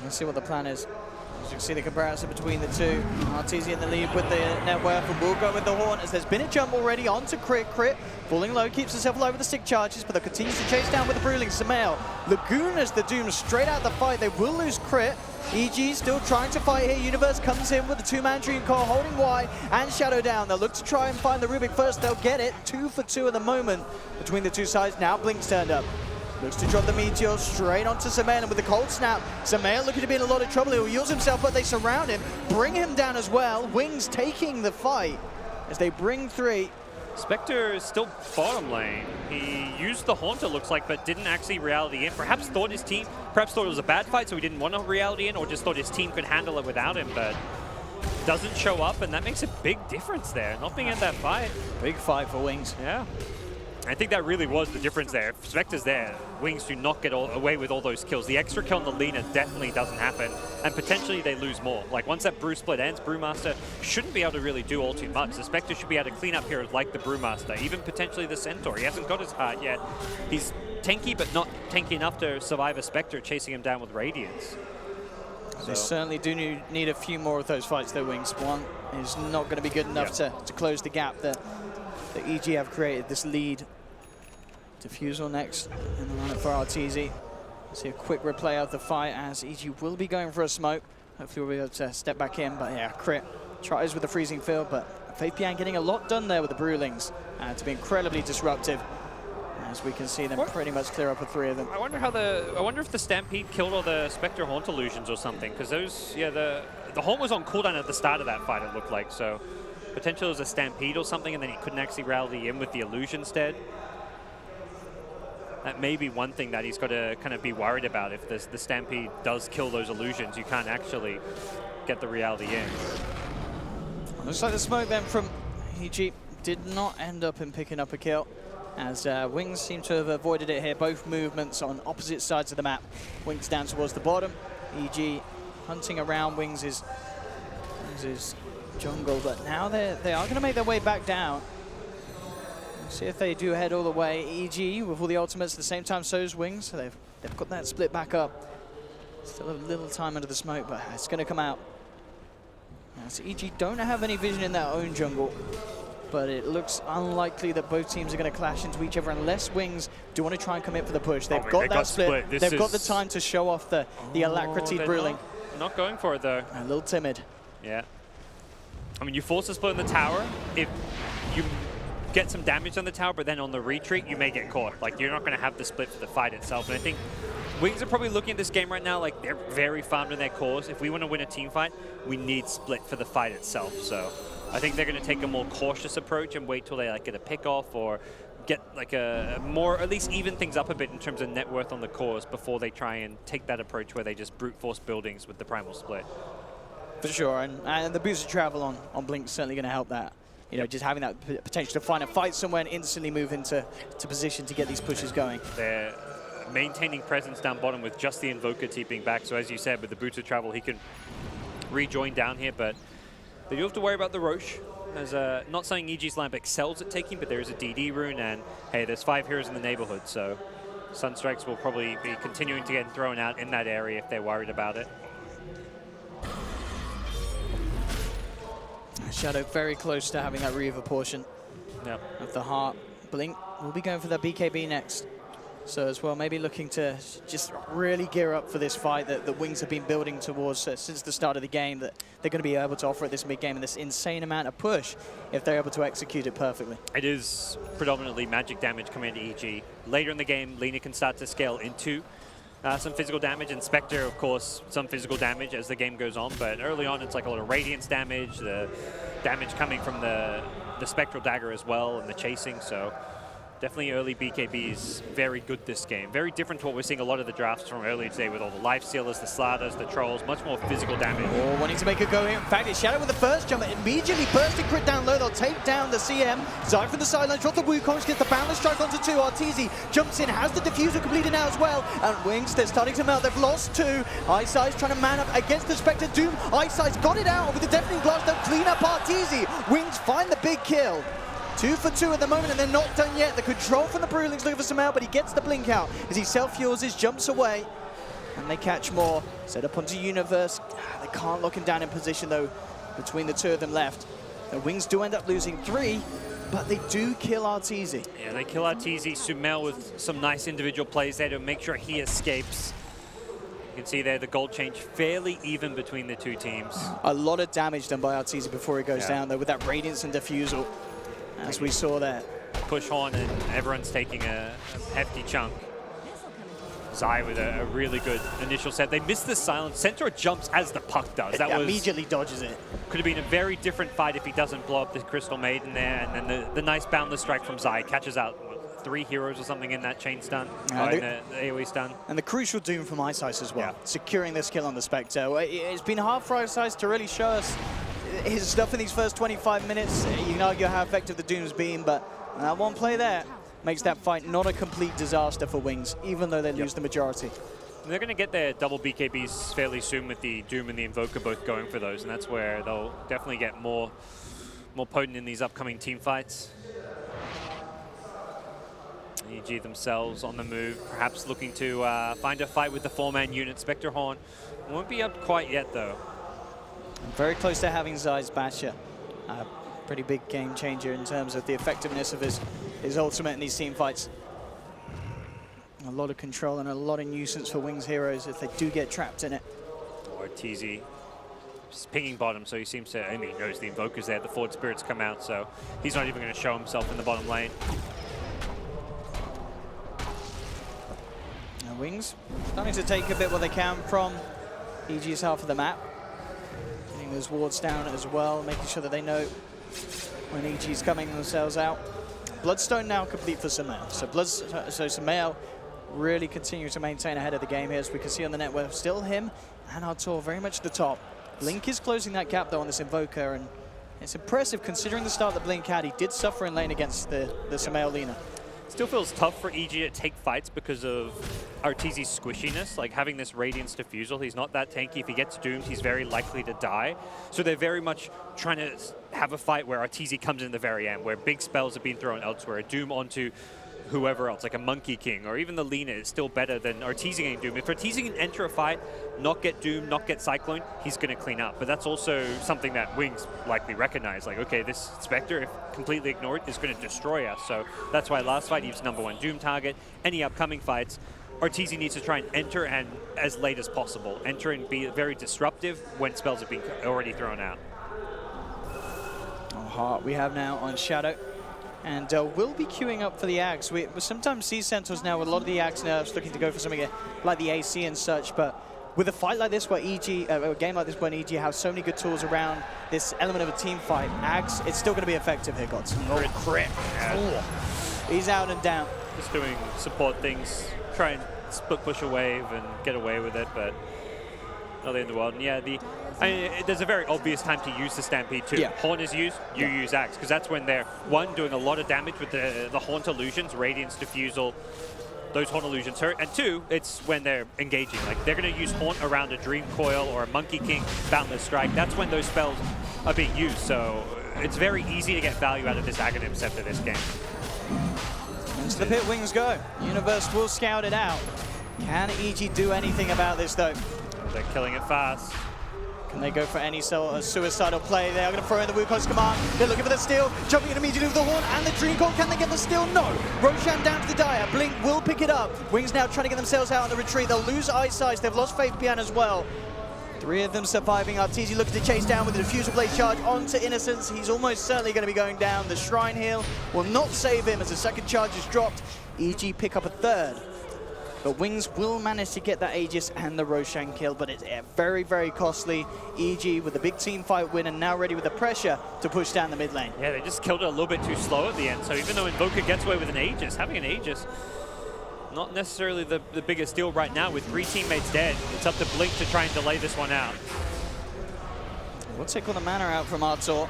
Let's see what the plan is. As you can see the comparison between the two. Arteezy in the lead with the net worth, and will go with the Haunt as there's been a jump already onto Crit. Crit falling low, keeps himself alive with the stick charges, but they'll continue to chase down with the Bruling. Samael, Lagoon as the Doom straight out the fight. They will lose Crit. EG still trying to fight here. Universe comes in with the two-man Dream Core, holding Y and Shadow down. They'll look to try and find the Rubik first. They'll get it. 2 for 2 at the moment between the two sides. Now Blink's turned up. Looks to drop the Meteor straight onto Samael, and with the cold snap, Samael looking to be in a lot of trouble. He'll use himself, but they surround him, bring him down as well. Wings taking the fight as they bring 3. Spectre is still bottom lane. He used the Haunt, it looks like, but didn't actually reality in. Perhaps thought it was a bad fight, so he didn't want to reality in, or just thought his team could handle it without him, but doesn't show up, and that makes a big difference there, not being in that fight. Big fight for Wings. Yeah. I think that really was the difference there. If Spectre's there, Wings do not get away with all those kills. The extra kill on the Lena definitely doesn't happen, and potentially they lose more. Like, once that Brew split ends, Brewmaster shouldn't be able to really do all too much. The Spectre should be able to clean up heroes like the Brewmaster, even potentially the Centaur. He hasn't got his heart yet. He's tanky, but not tanky enough to survive a Spectre chasing him down with Radiance. They certainly do need a few more of those fights, though, Wings. One is not going to be good enough to close the gap that EG have created, this lead. Diffusal next in the lineup for Arteezy. See a quick replay of the fight as EG will be going for a smoke. Hopefully we'll be able to step back in, but yeah, Crit tries with the freezing field, but Faith Pian getting a lot done there with the Brewlings to be incredibly disruptive. As we can see them pretty much clear up with 3 of them. I wonder if the Stampede killed all the Spectre Haunt illusions or something, because those, the Haunt was on cooldown at the start of that fight, it looked like, so potentially it was a Stampede or something, and then he couldn't actually rally in with the illusion instead. That may be one thing that he's got to kind of be worried about. If the Stampede does kill those illusions, you can't actually get the reality in. Looks like the smoke then from EG did not end up in picking up a kill, as Wings seem to have avoided it here. Both movements on opposite sides of the map. Wings down towards the bottom. EG hunting around Wings' jungle, but now they are going to make their way back down. See if they do head all the way. EG with all the ultimates at the same time, so is Wings. So they've got that split back up. Still a little time under the smoke, but it's going to come out. So EG don't have any vision in their own jungle, but it looks unlikely that both teams are going to clash into each other unless Wings do want to try and commit for the push. They've got that split. They've got the time to show off the Alacrity Brewling. Not going for it, though. A little timid. Yeah. I mean, you force a split in the tower. If you get some damage on the tower, but then on the retreat, you may get caught. Like, you're not going to have the split for the fight itself. And I think Wings are probably looking at this game right now like they're very farmed in their cores. If we want to win a team fight, we need split for the fight itself. So I think they're going to take a more cautious approach and wait till they like get a pick off or get like a more, at least even things up a bit in terms of net worth on the cores before they try and take that approach where they just brute force buildings with the primal split. For sure, and the boost of travel on Blink is certainly going to help that. You know, just having that potential to find a fight somewhere and instantly move into position to get these pushes going. They're maintaining presence down bottom with just the Invoker TPing back. So as you said, with the boots of travel, he can rejoin down here, but they do have to worry about the Roche. There's not something EG's lineup excels at taking, but there is a DD rune, and hey, there's 5 heroes in the neighborhood, so Sunstrikes will probably be continuing to get thrown out in that area if they're worried about it. Shadow very close to having that Reaver portion of the heart. Blink will be going for the BKB next. So as well, maybe looking to just really gear up for this fight that Wings have been building towards since the start of the game, that they're going to be able to offer at this mid-game and this insane amount of push if they're able to execute it perfectly. It is predominantly magic damage coming into EG. Later in the game, Lina can start to scale into some physical damage, and Spectre, of course, some physical damage as the game goes on, but early on it's like a lot of Radiance damage, the damage coming from the Spectral Dagger as well, and the chasing, so definitely early BKBs very good this game. Very different to what we're seeing a lot of the drafts from earlier today with all the Life Stealers, the Slaughters, the Trolls, much more physical damage. Oh, wanting to make a go here. In fact, it's Shadow with the first jump, immediately bursting crit down low. They'll take down the CM. Zai from the sideline, drop the Wukong, gets the Boundless Strike onto 2. Arteezy jumps in, has the Diffuser completed now as well. And Wings, they're starting to melt. They've lost 2. Eyesight trying to man up against the Spectre Doom. Eyesight's got it out with the Deafening Blast. They'll clean up Arteezy. Wings find the big kill. 2 for 2 at the moment, and they're not done yet. The control from the Brewlings looking for some help, but he gets the blink out as he self-fuels his, jumps away, and they catch more. Set up onto Universe. They can't lock him down in position, though, between the 2 of them left. The Wings do end up losing 3, but they do kill Arteezy. Yeah, they kill Arteezy. Sumail with some nice individual plays there to make sure he escapes. You can see there the gold change fairly even between the 2 teams. A lot of damage done by Arteezy before he goes down, though, with that Radiance and Diffusal. As we saw there. Push on and everyone's taking a hefty chunk. Zai with a really good initial set. They missed the silence. Centaur jumps as the puck does. That was immediately dodges it. Could have been a very different fight if he doesn't blow up the Crystal Maiden there. And then the nice Boundless Strike from Zai catches out 3 heroes or something in that chain stun, in the AoE stun. And the crucial Doom from Eyesight as well, securing this kill on the Spectre. It's been hard for Eyesight to really show us his stuff in these first 25 minutes. You can argue how effective the Doom's been, but that one play there makes that fight not a complete disaster for Wings, even though they lose the majority. And they're going to get their double BKBs fairly soon with the Doom and the Invoker both going for those, and that's where they'll definitely get more potent in these upcoming team fights. EG themselves on the move, perhaps looking to find a fight with the 4-man unit. Spectre Horn won't be up quite yet, though. Very close to having Zai's Basher. Pretty big game changer in terms of the effectiveness of his ultimate in these team fights. A lot of control and a lot of nuisance for Wings heroes if they do get trapped in it. Arteezy just pinging bottom, so he seems to, I mean, he knows the Invoker's there, the Forward Spirits come out, so he's not even going to show himself in the bottom lane. And Wings starting to take a bit what they can from EG's half of the map. Getting those wards down as well, making sure that they know when EG's coming themselves out. Bloodstone now complete for Sumail. So Sumail really continue to maintain ahead of the game here, as we can see on the network. Still him and Artur very much at the top. Blink is closing that gap though on this Invoker, and it's impressive considering the start that Blink had. He did suffer in lane against the Sumail Lina. Still feels tough for EG to take fights because of Arteezy's squishiness, like having this Radiance Diffusal. He's not that tanky. If he gets doomed, he's very likely to die. So they're very much trying to have a fight where Arteezy comes in the very end, where big spells have been thrown elsewhere, a Doom onto whoever else, like a Monkey King, or even the Lina is still better than Arteezy getting Doom. If Arteezy can enter a fight, not get Doom, not get Cyclone, he's going to clean up. But that's also something that Wings likely recognize. Like, okay, this Spectre, if completely ignored, is going to destroy us. So that's why last fight he was #1 Doom target. Any upcoming fights, Arteezy needs to try and enter and as late as possible. Enter and be very disruptive when spells have been already thrown out. Heart we have now on Shadow. And we'll be queuing up for the Ags. We sometimes see Centaurs now with a lot of the Ags nerfs looking to go for something like the AC and such, but with a fight like this where EG, a game like this when EG has so many good tools around this element of a team fight, Ags, it's still going to be effective here, Godz. Crit. Crit. Yeah. He's out and down. Just doing support things, try and split push a wave and get away with it, but not the end of the world. And yeah, there's a very obvious time to use the Stampede too. Yeah. Haunt is used, you use Axe, because that's when they're, one, doing a lot of damage with the Haunt illusions, Radiance, Diffusal, those Haunt illusions hurt, and two, it's when they're engaging. Like, they're going to use Haunt around a Dream Coil or a Monkey King, Boundless Strike. That's when those spells are being used, so it's very easy to get value out of this Aghanim Scepter this game. Into the pit, Wings go. Universe will scout it out. Can EG do anything about this, though? They're killing it fast. Can they go for any sort of suicidal play? They are going to throw in the Wukong's command. They're looking for the steal, jumping in immediately with the Horn and the Dream Coil. Can they get the steal? No. Roshan down to the Dire. Blink will pick it up. Wings now trying to get themselves out on the retreat. They'll lose Ice Ice. They've lost Faith Pian as well. Three of them surviving. Arteezy looking to chase down with the Diffusal Blade charge onto Innocence. He's almost certainly going to be going down. The Shrine Heal will not save him as the second charge is dropped. EG pick up a third. But Wings will manage to get that Aegis and the Roshan kill, but it's very, very costly. EG with the big team fight win and now ready with the pressure to push down the mid lane. Yeah, they just killed it a little bit too slow at the end. So even though Invoker gets away with an Aegis, having an Aegis, not necessarily the biggest deal right now. With 3 teammates dead, it's up to Blink to try and delay this one out. We'll take all the mana out from Artor.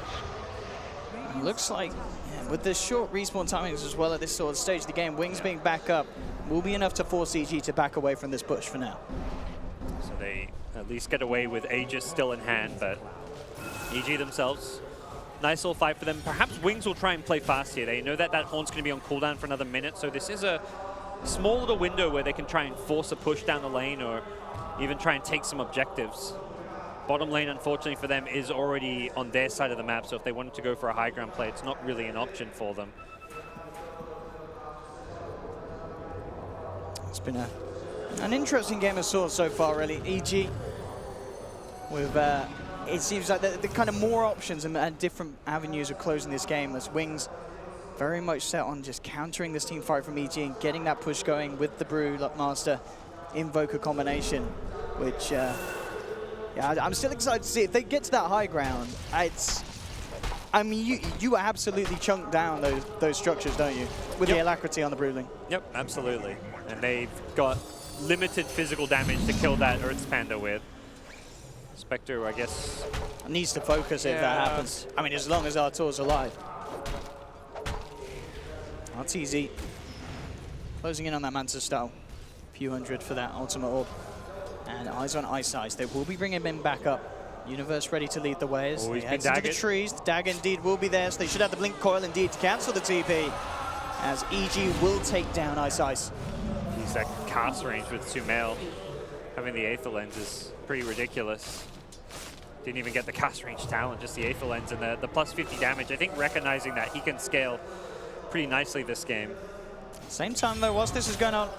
Looks like, yeah, with the short respawn timings as well at this sort of stage of the game, Wings being back up will be enough to force EG to back away from this push for now. So they at least get away with Aegis still in hand, but EG themselves, nice little fight for them. Perhaps Wings will try and play fast here. They know that that Haunt's going to be on cooldown for another minute, so this is a small little window where they can try and force a push down the lane or even try and take some objectives. Bottom lane, unfortunately for them, is already on their side of the map, so if they wanted to go for a high ground play, it's not really an option for them. It's been an interesting game of sorts so far, really. EG, with it seems like the kind of more options and different avenues of closing this game as Wings very much set on just countering this team fight from EG and getting that push going with the Brew Master Invoker combination, which, yeah, I'm still excited to see if they get to that high ground. I mean, you absolutely chunk down those structures, don't you? With the alacrity on the Broodling. Yep, absolutely. And they've got limited physical damage to kill that Earth Panda with. Spectre, I guess, needs to focus if that happens. I mean, as long as Artor's alive. Arteezy closing in on that Manta style. Few hundred for that ultimate orb. And eyes on Ice Ice. They will be bringing him back up. Universe ready to lead the way as he heads into the trees. The dagger indeed will be there, so they should have the Blink Coil indeed to cancel the TP. As EG will take down Ice Ice. He's that cast range with Sumail. Having the Aether Lens is pretty ridiculous. Didn't even get the cast range talent, just the Aether Lens and the plus 50 damage. I think recognizing that he can scale pretty nicely this game. Same time though, whilst this is going on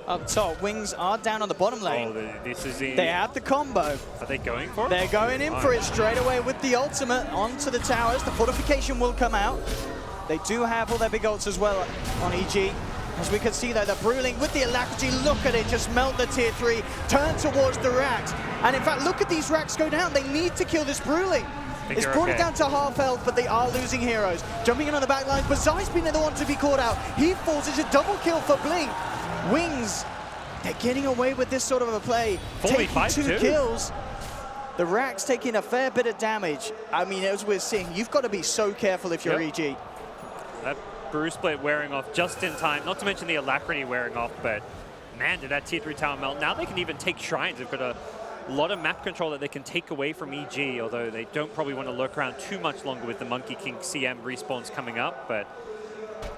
up top, Wings are down on the bottom lane. Oh, this is they have the combo. Are they going for it? They're going in for it straight away with the ultimate onto the towers. The fortification will come out. They do have all their big ults as well on EG. As we can see though, the Broodling with the alacrity, look at it, just melt the tier 3, turn towards the racks. And in fact, look at these racks go down. They need to kill this Broodling. It's brought it down to half health, but they are losing heroes. Jumping in on the back line, Bazai's been the one to be caught out. He falls, it's a double kill for Blink. Wings, they're getting away with this sort of a play. Taking 2 kills. The racks taking a fair bit of damage. I mean, as we're seeing, you've got to be so careful if you're EG. That Brew Split wearing off just in time, not to mention the Alacrity wearing off, but man, did that tier 3 tower melt. Now they can even take Shrines. They've got a lot of map control that they can take away from EG, although they don't probably want to lurk around too much longer with the Monkey King CM respawns coming up, but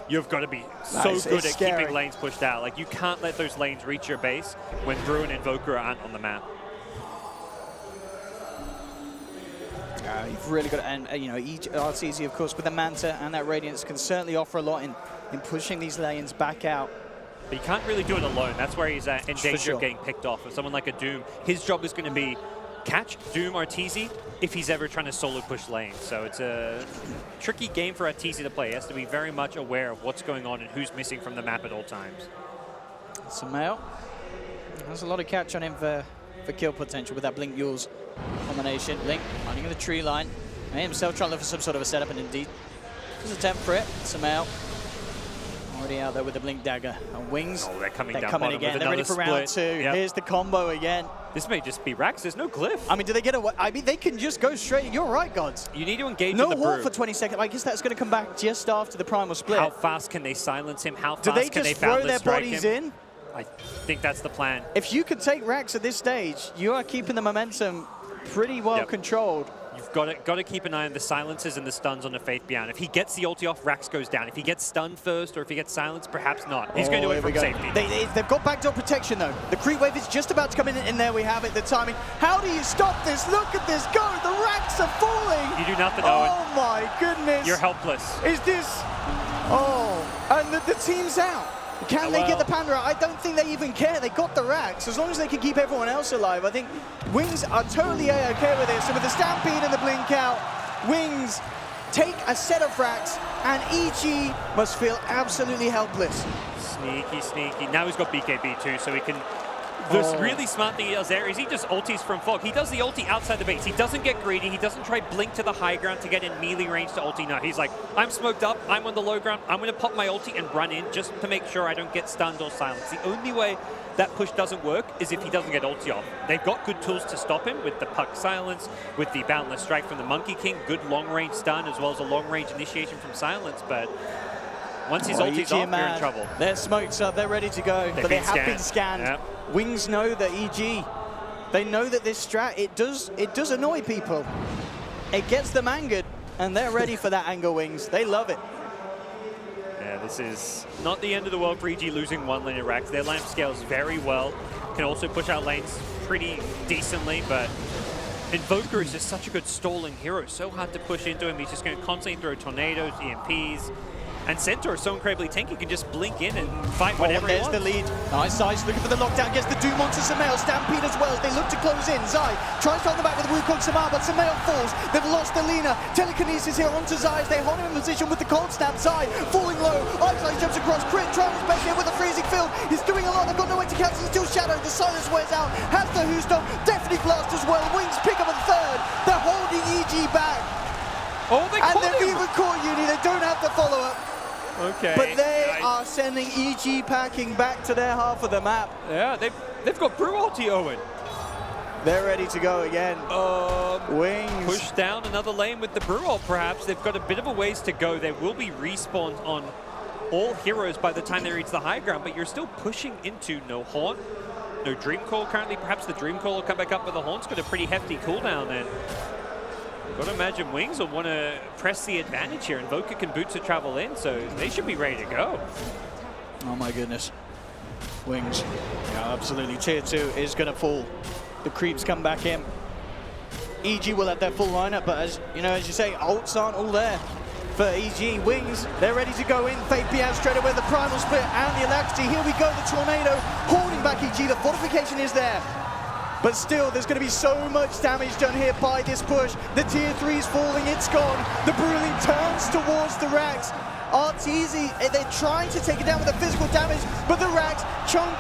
you've got to be so good at keeping lanes pushed out. Like, you can't let those lanes reach your base when Brew and Invoker aren't on the map. You've really got to, and you know, Arteezy, of course, with the Manta and that Radiance can certainly offer a lot in pushing these lanes back out. But he can't really do it alone. That's where he's in danger of getting picked off. With someone like a Doom, his job is going to be catch Doom Arteezy if he's ever trying to solo push lane. So it's a tricky game for Arteezy to play. He has to be very much aware of what's going on and who's missing from the map at all times. Sumail, there's a lot of catch on him for for kill potential with that Blink Yules combination. Link running in the tree line. May himself trying to look for some sort of a setup, and indeed just attempt for it. Sumail already out there with the Blink Dagger. And Wings, Oh, they're coming again. They're ready for round 2. Yep. Here's the combo again. This may just be Rax. There's no glyph. I mean, do they get away? I mean, they can just go straight. You're right, Godz. You need to engage No in the halt brew. for 20 seconds. I guess that's going to come back just after the primal split. How fast can they silence him? How fast Do they can they just throw boundless their strike bodies him? in? I think that's the plan. If you can take Rax at this stage, you are keeping the momentum pretty well controlled. You've got to keep an eye on the silences and the stuns on the Faith Beyond. If he gets the ulti off, Rax goes down. If he gets stunned first, or if he gets silenced, perhaps not. He's going to do it from safety. They've got backdoor protection, though. The creep wave is just about to come in, and there we have it, the timing. How do you stop this? Look at this go! The Rax are falling! You do nothing, Owen. Oh my goodness! You're helpless. Is this... Oh, and the team's out. Can they get the Panda out? I don't think they even care. They got the Rax. As long as they can keep everyone else alive, I think Wings are totally A-OK with this. And with the Stampede and the Blink out, Wings take a set of Rax, and EG must feel absolutely helpless. Sneaky, sneaky. Now he's got BKB too, so he can... The really smart thing he does there is he just ultis from Fog. He does the ulti outside the base. He doesn't get greedy. He doesn't try blink to the high ground to get in melee range to ulti. No, he's like, I'm smoked up. I'm on the low ground. I'm going to pop my ulti and run in just to make sure I don't get stunned or silenced. The only way that push doesn't work is if he doesn't get ulti off. They've got good tools to stop him with the Puck Silence, with the Boundless Strike from the Monkey King, good long-range stun, as well as a long-range initiation from Silence, but once his ulti's off, you're in trouble. They're smoked up, they're ready to go, but they have been scanned. Yep. Wings know that EG, they know that this strat, it does annoy people. It gets them angered, and they're ready for that anger, Wings. They love it. Yeah, this is not the end of the world for EG losing one lane of Rax. Their lamp scales very well, can also push out lanes pretty decently, but Invoker is just such a good stalling hero. So hard to push into him. He's just going to constantly throw tornadoes, EMPs. And Centaur is so incredibly tanky, can just blink in and fight whatever he wants. There's the lead. Nice size, looking for the lockdown, gets the Doom onto Sumail. Stampede as well as they look to close in. Zai tries to hold them back with the Wukong Samar, but Sumail falls. They've lost the Lina. Telekinesis here onto Zai as they hold him in position with the cold snap. Zai falling low. Iceland jumps across. Crit trying his best here with the freezing field. He's doing a lot. They've got no way to cancel. Still Shadow. The silence wears out. Has the Whoostop. Definitely Blast as well. Wings pick up a third. They're holding EG back. Oh, they and caught they've him. even caught Uni. They don't have the follow-up. Okay. But they are sending EG packing back to their half of the map. Yeah, they've got Brew ulti, Owen. They're ready to go again. Wings. Push down another lane with the Brew ult, perhaps. They've got a bit of a ways to go. There will be respawns on all heroes by the time they reach the high ground, but you're still pushing into no Haunt, no Dream Call currently. Perhaps the Dream Call will come back up, but the Haunt's got a pretty hefty cooldown then. Got to imagine Wings will want to press the advantage here. Invoker can boot to travel in, so they should be ready to go. Oh my goodness. Wings. Yeah, absolutely. Tier 2 is going to fall. The creeps come back in. EG will have their full lineup, but as you say, ults aren't all there for EG. Wings, they're ready to go in. Fate Piaz straight away, the primal split and the Alacrity. Here we go, the tornado holding back EG. The fortification is there. But still, there's going to be so much damage done here by this push. The tier 3's falling, it's gone. The Bruling turns towards the Rax. Arteezy, they're trying to take it down with the physical damage, but the Rax, chunk,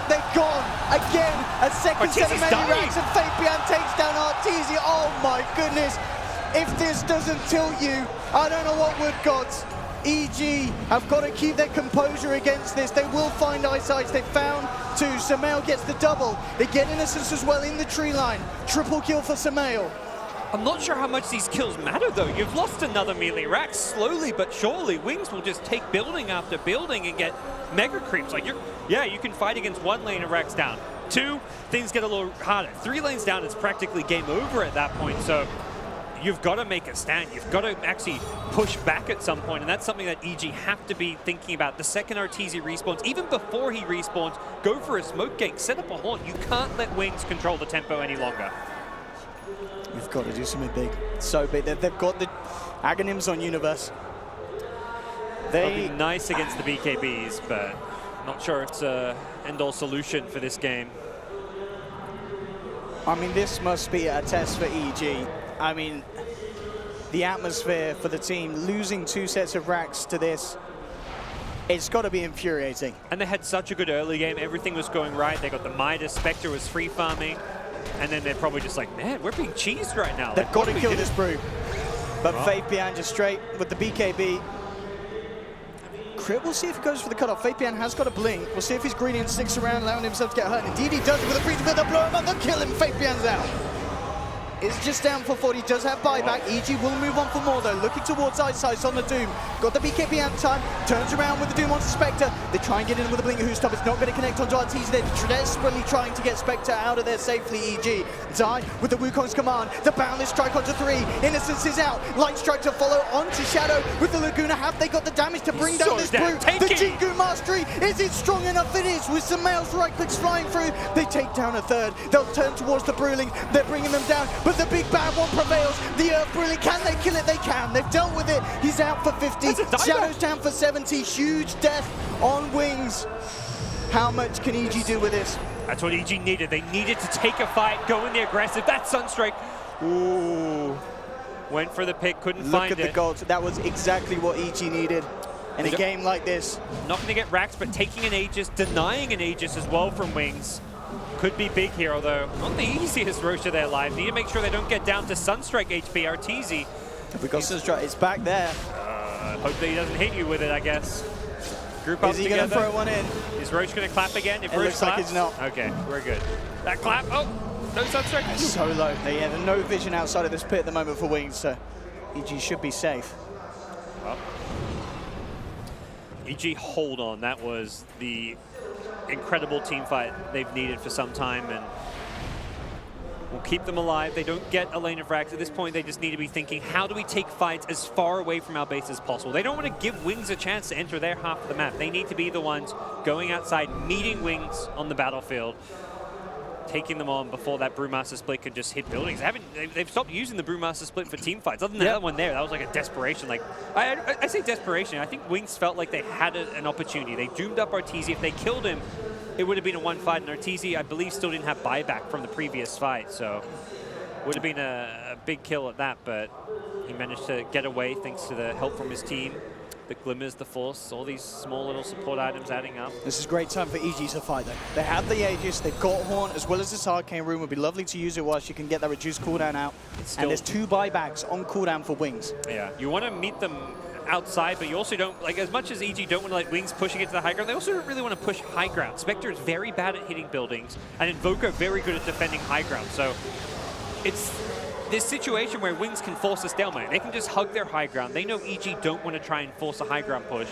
they're gone. Again, a second set of many Rax, and Fabian takes down Arteezy. Oh my goodness. If this doesn't tilt you, I don't know what would, Godz. EG have got to keep their composure against this. They will find eyesight. They found two. Sumail gets the double. They get Innocence as well in the tree line. Triple kill for Sumail. I'm not sure how much these kills matter, though. You've lost another melee Rax. Slowly but surely, Wings will just take building after building and get mega creeps. Like, you can fight against one lane of Rax down. 2, things get a little harder. 3 lanes down, it's practically game over at that point. So you've got to make a stand. You've got to actually push back at some point, and that's something that EG have to be thinking about. The second Arteezy respawns, even before he respawns, go for a smoke gate, set up a Haunt. You can't let Wings control the tempo any longer. You've got to do something big. So big. They've got the Aghanims on Universe. They'll be nice against the BKBs, but not sure it's a end-all solution for this game. I mean, this must be a test for EG. I mean, the atmosphere for the team, losing 2 sets of Rax to this, it's got to be infuriating. And they had such a good early game. Everything was going right. They got the Midas. Spectre was free farming. And then they're probably just like, man, we're being cheesed right now. They've Like, got what to do kill we do? this brew. But Faith behind just straight with the BKB. Crit, we'll see if he goes for the cutoff. Fabian has got a blink. We'll see if he's greedy and sticks around, allowing himself to get hurt. Indeed, he does it with a freeze, but they'll blow him up, they'll kill him. Fabian's out. Is just down for 40, does have buyback. EG will move on for more though, looking towards Eyesight on the Doom. Got the BKB out time, turns around with the Doom onto Spectre. They try and get in with a Blink Who Stop, it's not going to connect onto RTZ. They're desperately trying to get Spectre out of there safely, EG. Zai with the Wukong's command, the Boundless Strike onto 3. Innocence is out, Light Strike to follow onto Shadow with the Laguna. Have they got the damage to bring down this brute? The Jingu Mastery, is it strong enough? It is, with some Mael's right clicks flying through. They take down a third, they'll turn towards the Bruling. They're bringing them down, but the big bad one prevails. The Earth Bruling, can they kill it? They can. They've dealt with it. He's out for 50. Shadow's down for 70. Huge death on Wings. How much can EG do with this? That's what EG needed. They needed to take a fight, go in the aggressive. That Sunstrike. Ooh. Went for the pick, couldn't find it. Look at the Godz. That was exactly what EG needed in a game like this. Not going to get Rax, but taking an Aegis, denying an Aegis as well from Wings. Could be big here, although not the easiest Roche of their lives. Need to make sure they don't get down to Sunstrike HP. Arteezy. We got Sunstrike. It's back there. Hope that he doesn't hit you with it, I guess. Group up Is he together. going to throw one in? Is Roche going to clap again? If It Roche looks like claps? he's not. Okay, we're good. That clap. Oh, no Sunstrike. It's so low. They have no vision outside of this pit at the moment for Wings, so EG should be safe. Well, EG, hold on. That was the incredible team fight they've needed for some time, and we'll keep them alive. They don't get a lane of Rax. At this point, they just need to be thinking, how do we take fights as far away from our base as possible? They don't want to give Wings a chance to enter their half of the map. They need to be the ones going outside, meeting Wings on the battlefield, taking them on before that Brewmaster Split could just hit buildings. They've stopped using the Brewmaster Split for team fights. Other than that one there, that was like a desperation. Like I say desperation. I think Wings felt like they had an opportunity. They doomed up Arteezy. If they killed him, it would have been a one fight. And Arteezy, I believe, still didn't have buyback from the previous fight, so would have been a big kill at that. But he managed to get away thanks to the help from his team. The Glimmers, the Force, all these small little support items adding up. This is great time for EG to fight though. They have the Aegis, they've got Horn, as well as this Arcane Rune. Would be lovely to use it whilst you can get that reduced cooldown out. And there's 2 buybacks on cooldown for Wings. Yeah, you want to meet them outside, but you also don't, like, as much as EG don't want to let Wings pushing it to the high ground, they also don't really want to push high ground. Spectre is very bad at hitting buildings, and Invoker very good at defending high ground. So it's this situation where Wings can force a stalemate. They can just hug their high ground. They know EG don't want to try and force a high ground push.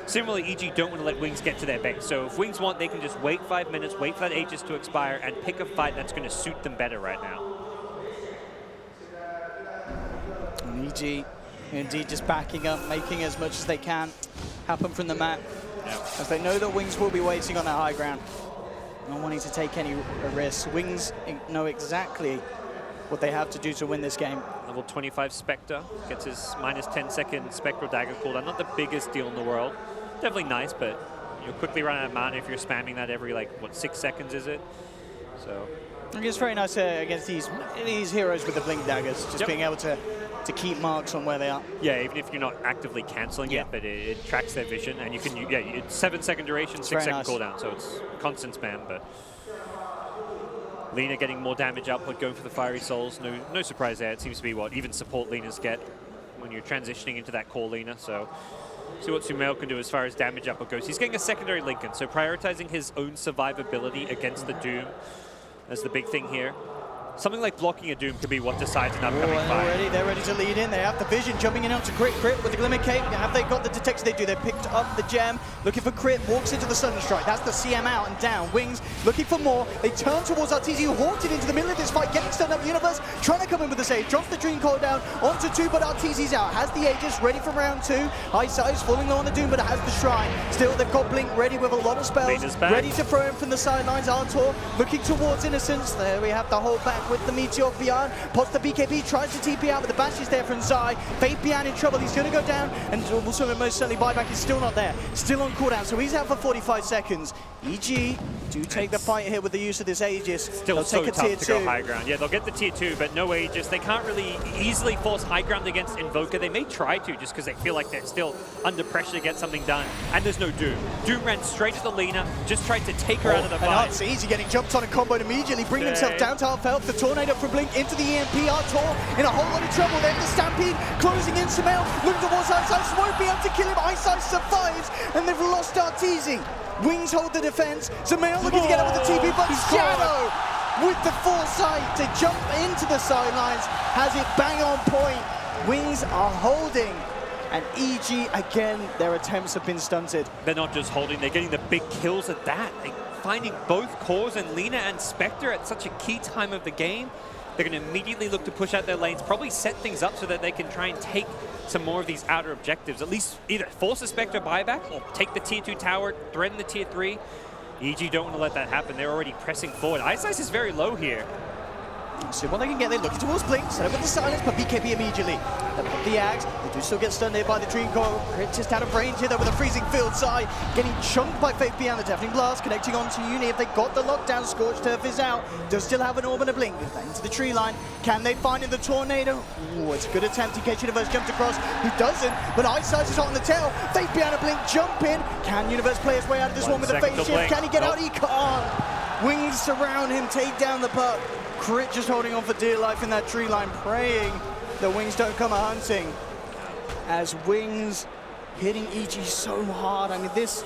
Similarly, EG don't want to let Wings get to their base. So if Wings want, they can just wait 5 minutes, wait for that Aegis to expire, and pick a fight that's going to suit them better right now. And EG, indeed, just backing up, making as much as they can happen from the map. Yeah. As they know that Wings will be waiting on that high ground. Not wanting to take any risks. Wings know exactly what they have to do to win this game. Level 25 Spectre gets his minus 10-second Spectral Dagger cooldown. Not the biggest deal in the world. Definitely nice, but you'll quickly run out of mana if you're spamming that every, like, what, 6 seconds is it? So it's very nice against these heroes with the blink daggers, just being able to keep marks on where they are. Yeah, even if you're not actively cancelling it, but it tracks their vision, and you can, it's 7-second duration, 6-second cooldown, so it's constant spam, but Lina getting more damage output, going for the Fiery Souls. No surprise there. It seems to be what even support Linas get when you're transitioning into that core Lina. So see what Sumail can do as far as damage output goes. He's getting a secondary Lincoln, so prioritizing his own survivability against the Doom as the big thing here. Something like blocking a Doom could be what decides an upcoming fight. They're ready to lead in. They have the vision, jumping in onto Crit with the Glimmer Cape. Have they got the detection? They do. They picked up the gem, looking for Crit, walks into the Sunstrike. That's the CM out and down. Wings looking for more. They turn towards Arteezy, who haunted into the middle of this fight, getting stunned up. Universe trying to come in with the save. Drops the Dream Coil down onto 2, but Arteezy's out. Has the Aegis ready for round 2. High size falling low on the Doom, but it has the Shrine. Still, they've got Blink ready with a lot of spells. Ready to throw him from the sidelines. Artor looking towards Innocence. There we have the hold back with the Meteor. Pots the BKB, tries to TP out, but the bash is there from Zai. Fabian in trouble, he's going to go down, and also most certainly buyback is still not there. Still on cooldown, so he's out for 45 seconds. EG do take the fight here with the use of this Aegis. Still They'll so take a tough tier to 2. go high ground. Yeah, they'll get the tier 2, but no Aegis. They can't really easily force high ground against Invoker. They may try to just because they feel like they're still under pressure to get something done. And there's no Doom. Doom ran straight to the Lina, just tried to take her out of the fight. And Easy getting jumped on and comboed immediately, bringing himself down to half health. The Tornado from Blink into the EMP. Artur in a whole lot of trouble. Then the Stampede closing in. Sumail looking towards Ice Ice, won't be able to kill him. Ice Ice survives, and they've lost Arteezy. Wings hold the defense. Sumail looking to get out with the TP, but Shadow with the foresight to jump into the sidelines has it bang on point. Wings are holding, and EG again, their attempts have been stunted. They're not just holding, they're getting the big kills at that. They're finding both cores and Lina and Spectre at such a key time of the game. They're going to immediately look to push out their lanes, probably set things up so that they can try and take some more of these outer objectives. At least either force a Spectre buyback or take the tier 2 tower, threaten the tier 3. EG don't want to let that happen. They're already pressing forward. Ice Ice is very low here. See what they can get. They're looking towards Blink, set up with the silence, but BKB immediately. They pop the Axe. They do still get stunned here by the Dream Coil. Crit just out of range here, though, with a freezing field side. Getting chunked by Fate Beyond the Deafening Blast, connecting onto Uni. If they got the lockdown, Scorched Turf is out. Does still have an orb and a Blink. Into the tree line. Can they find in the Tornado? Ooh, it's a good attempt in case Universe jumped across. He doesn't, but Ice Ice is hot on the tail. Fate Beyond a Blink, jump in. Can Universe play his way out of this one with a Fate Shift? Can he get out? He can't. Wings surround him, take down the puck. Crit just holding on for dear life in that tree line, praying the Wings don't come a-hunting. As Wings hitting EG so hard. I mean, this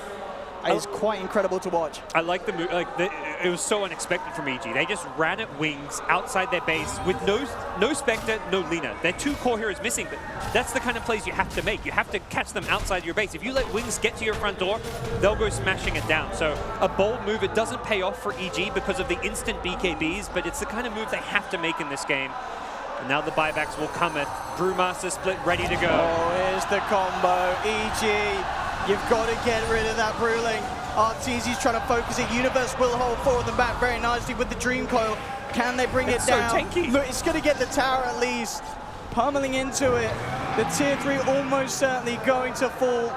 is quite incredible to watch. I like the move. It was so unexpected from EG. They just ran at Wings outside their base with no Spectre, no Lina. Their 2 core heroes missing, but that's the kind of plays you have to make. You have to catch them outside your base. If you let Wings get to your front door, they'll go smashing it down. So a bold move. It doesn't pay off for EG because of the instant BKBs, but it's the kind of move they have to make in this game. And now the buybacks will come at Brewmaster split ready to go. Oh, here's the combo. EG, you've got to get rid of that Brewling. Arteezy's trying to focus it. Universe will hold 4 of them back very nicely with the Dream Coil. Can they bring it down? So tanky. Look, it's going to get the tower at least. Pummeling into it. The tier 3 almost certainly going to fall.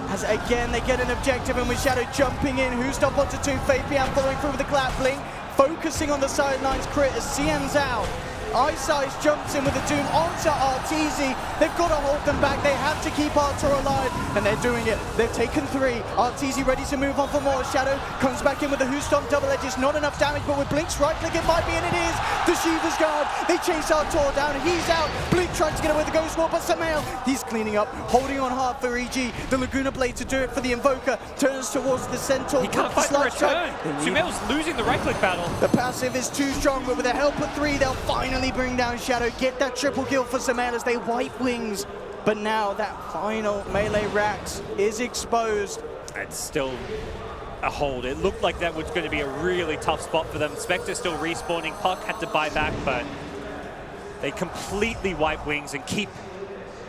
As again, they get an objective, and with Shadow jumping in, who's up onto 2, Fabian following through with the clap Blink, focusing on the sidelines. Crit as CM's out. Ice Ice jumps in with the Doom onto Arteezy. They've got to hold them back. They have to keep Artur alive, and they're doing it. They've taken 3. Arteezy ready to move on for more. Shadow comes back in with the Who Stomp double edges. Not enough damage, but with Blink's right click, it might be, and it is. The Shiva's Guard. They chase Artur down. He's out. Blink trying to get away with the Ghost Wall, but Sumail, he's cleaning up, holding on hard for EG. The Laguna Blade to do it for the Invoker. Turns towards the Centaur. He can't fight the return. Sumail's losing the right click battle. The passive is too strong, but with the help of 3, they'll finally bring down Shadow, get that triple kill for Sumail as they wipe Wings. But now that final melee Rax is exposed. It's still a hold. It looked like that was going to be a really tough spot for them. Spectre still respawning. Puck had to buy back, but they completely wipe Wings and keep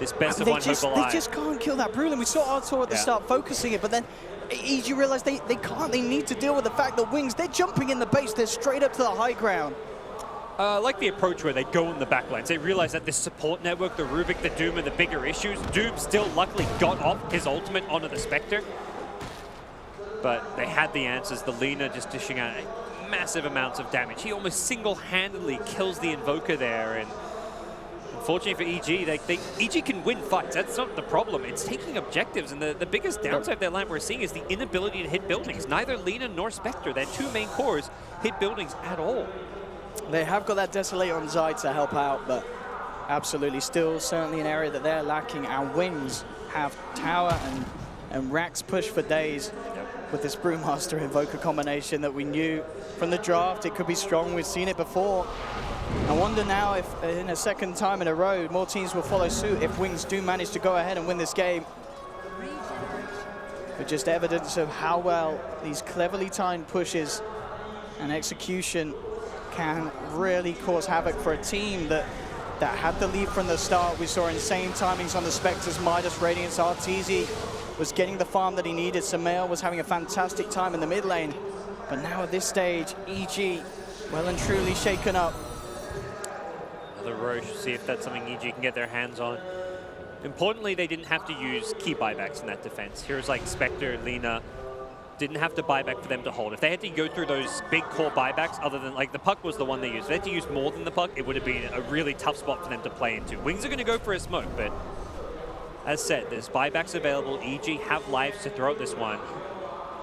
this best of one hope alive. They just can't kill that Brulin. We saw Artur at the start focusing it, but then EG realized they can't. They need to deal with the fact that Wings, they're jumping in the base. They're straight up to the high ground. I like the approach where they go in the backlines. They realize that this support network, the Rubik, the Doom, are the bigger issues. Doom still luckily got off his ultimate onto the Spectre. But they had the answers. The Lina just dishing out massive amounts of damage. He almost single-handedly kills the Invoker there. And unfortunately for EG, EG can win fights. That's not the problem. It's taking objectives. And the biggest downside of their line we're seeing is the inability to hit buildings. Neither Lina nor Spectre, their 2 main cores, hit buildings at all. They have got that Desolate on Zai to help out, but absolutely still certainly an area that they're lacking. Our Wings have Tower and Rax push for days with this Brewmaster Invoker combination that we knew from the draft. It could be strong. We've seen it before. I wonder now if in a second time in a row, more teams will follow suit if Wings do manage to go ahead and win this game. But just evidence of how well these cleverly timed pushes and execution can really cause havoc for a team that had the lead from the start. We saw insane timings on the Spectres, Midas, Radiance. Arteezy was getting the farm that he needed. Sumail was having a fantastic time in the mid lane. But now at this stage, EG well and truly shaken up. Another Roche, see if that's something EG can get their hands on. Importantly, they didn't have to use key buybacks in that defense. Heroes like Spectre, Lina, didn't have to buy back for them to hold. If they had to go through those big core buybacks, other than like the puck was the one they used, if they had to use more than the puck, it would have been a really tough spot for them to play into. Wings are going to go for a smoke, but as said, there's buybacks available. EG have lives to throw at this one.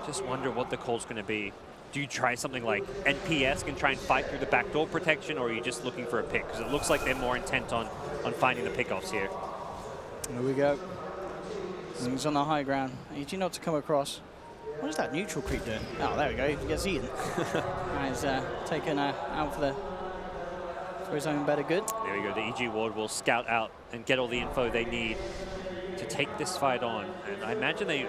Just wonder what the call's going to be. Do you try something like NPS and try and fight through the backdoor protection, or are you just looking for a pick? Because it looks like they're more intent on finding the pickoffs here. There we go. Wings on the high ground. EG not to come across. What is that neutral creep doing? Oh, there we go. He gets eaten. He's taken out for his own better good. There we go. The EG ward will scout out and get all the info they need to take this fight on. And I imagine they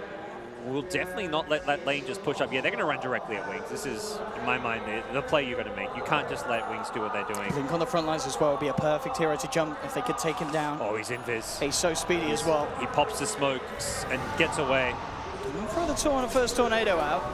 will definitely not let that lane just push up. Yeah, they're going to run directly at Wings. This is, in my mind, the play you're going to make. You can't just let Wings do what they're doing. Link on the front lines as well would be a perfect hero to jump if they could take him down. Oh, he's invis. He's so speedy as well. He pops the smokes and gets away. Throw the first tornado out.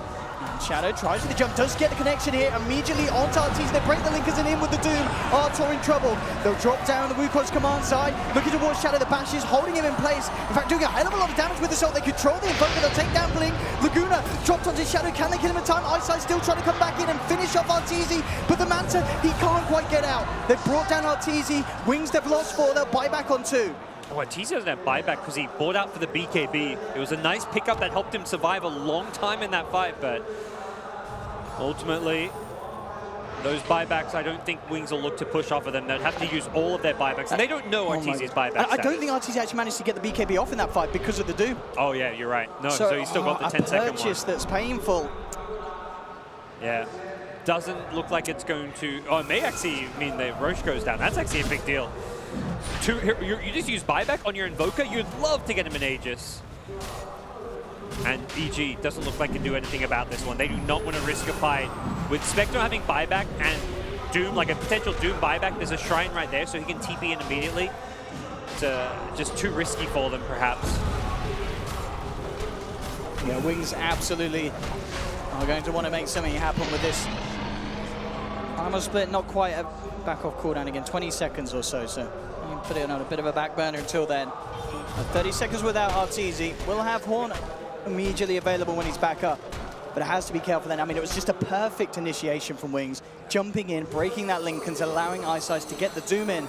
And Shadow tries with the jump, does get the connection here. Immediately onto Arteezy, they break the linkers and in with the Doom. Artor in trouble. They'll drop down the Wukong's command side, looking towards Shadow. The Bash is holding him in place. In fact, doing a hell of a lot of damage with the Assault. They control the Invoker, they'll take down Blink. Laguna dropped onto Shadow. Can they kill him in time? Eyesight still trying to come back in and finish off Arteezy, but the Manta, he can't quite get out. They've brought down Arteezy. Wings, they've lost 4. They'll buy back on 2. Oh, Arteezy doesn't have buyback because he bought out for the BKB. It was a nice pickup that helped him survive a long time in that fight, but ultimately, those buybacks, I don't think Wings will look to push off of them. They'd have to use all of their buybacks, and they don't know Arteezy's buyback. I don't think Arteezy actually managed to get the BKB off in that fight because of the Doom. Oh, yeah, you're right. No, so he's still got the 10-second one. A purchase that's painful. Yeah. Doesn't look like it's going to... Oh, it may actually mean that Roche goes down. That's actually a big deal. You just use buyback on your Invoker. You'd love to get him an Aegis. And EG doesn't look like it can do anything about this one. They do not want to risk a fight. With Spectre having buyback and Doom, like a potential Doom buyback, there's a Shrine right there, so he can TP in immediately. It's just too risky for them, perhaps. Yeah, Wings absolutely are going to want to make something happen with this. Armor split, not quite a back off cooldown again, 20 seconds or so, so you can put it on a bit of a back burner until then. 30 seconds without Arteezy. We'll have Horn immediately available when he's back up, but it has to be careful then. I mean, it was just a perfect initiation from Wings, jumping in, breaking that link and allowing Ice to get the Doom in.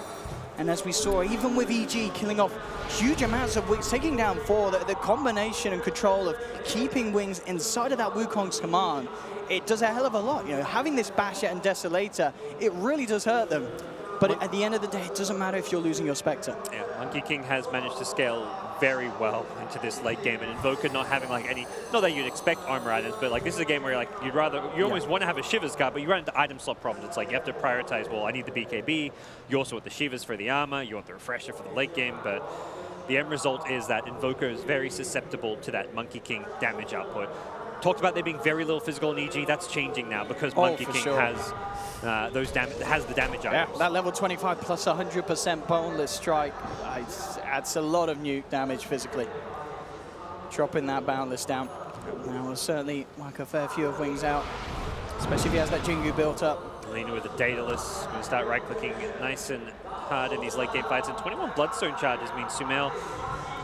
And as we saw, even with EG killing off huge amounts of Wings, taking down 4, the combination and control of keeping Wings inside of that Wukong's command, it does a hell of a lot. You know, having this Basher and Desolator, it really does hurt them. But at the end of the day, it doesn't matter if you're losing your Spectre. Yeah, Monkey King has managed to scale very well into this late game, and Invoker not having like any, not that you'd expect armor items, but like this is a game where you're like, you always want to have a Shivers card, but you run into item slot problems. It's like you have to prioritize, well, I need the BKB, you also want the Shivers for the armor, you want the Refresher for the late game, but the end result is that Invoker is very susceptible to that Monkey King damage output. Talked about there being very little physical in EG. That's changing now because Monkey King has the damage items. Yeah, that level 25 plus 100% boneless strike adds a lot of nuke damage physically. Dropping that boundless down. Now we'll certainly mark a fair few of Wings out, especially if he has that Jingu built up. Lena with the Daedalus, going to start right-clicking nice and hard in these late-game fights. And 21 Bloodstone charges means Sumail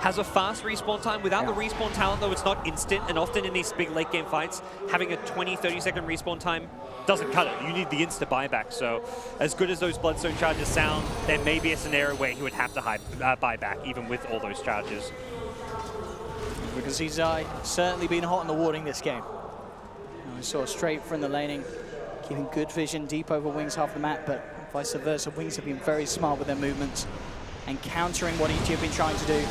has a fast respawn time. Without the respawn talent, though, it's not instant. And often in these big late-game fights, having a 20, 30-second respawn time doesn't cut it. You need the insta buyback. So as good as those Bloodstone charges sound, there may be a scenario where he would have to buy back, even with all those charges. Because he's certainly been hot in the warding this game. We saw straight from the laning, keeping good vision deep over Wings half the map, but vice versa. Wings have been very smart with their movements and countering what EG have been trying to do.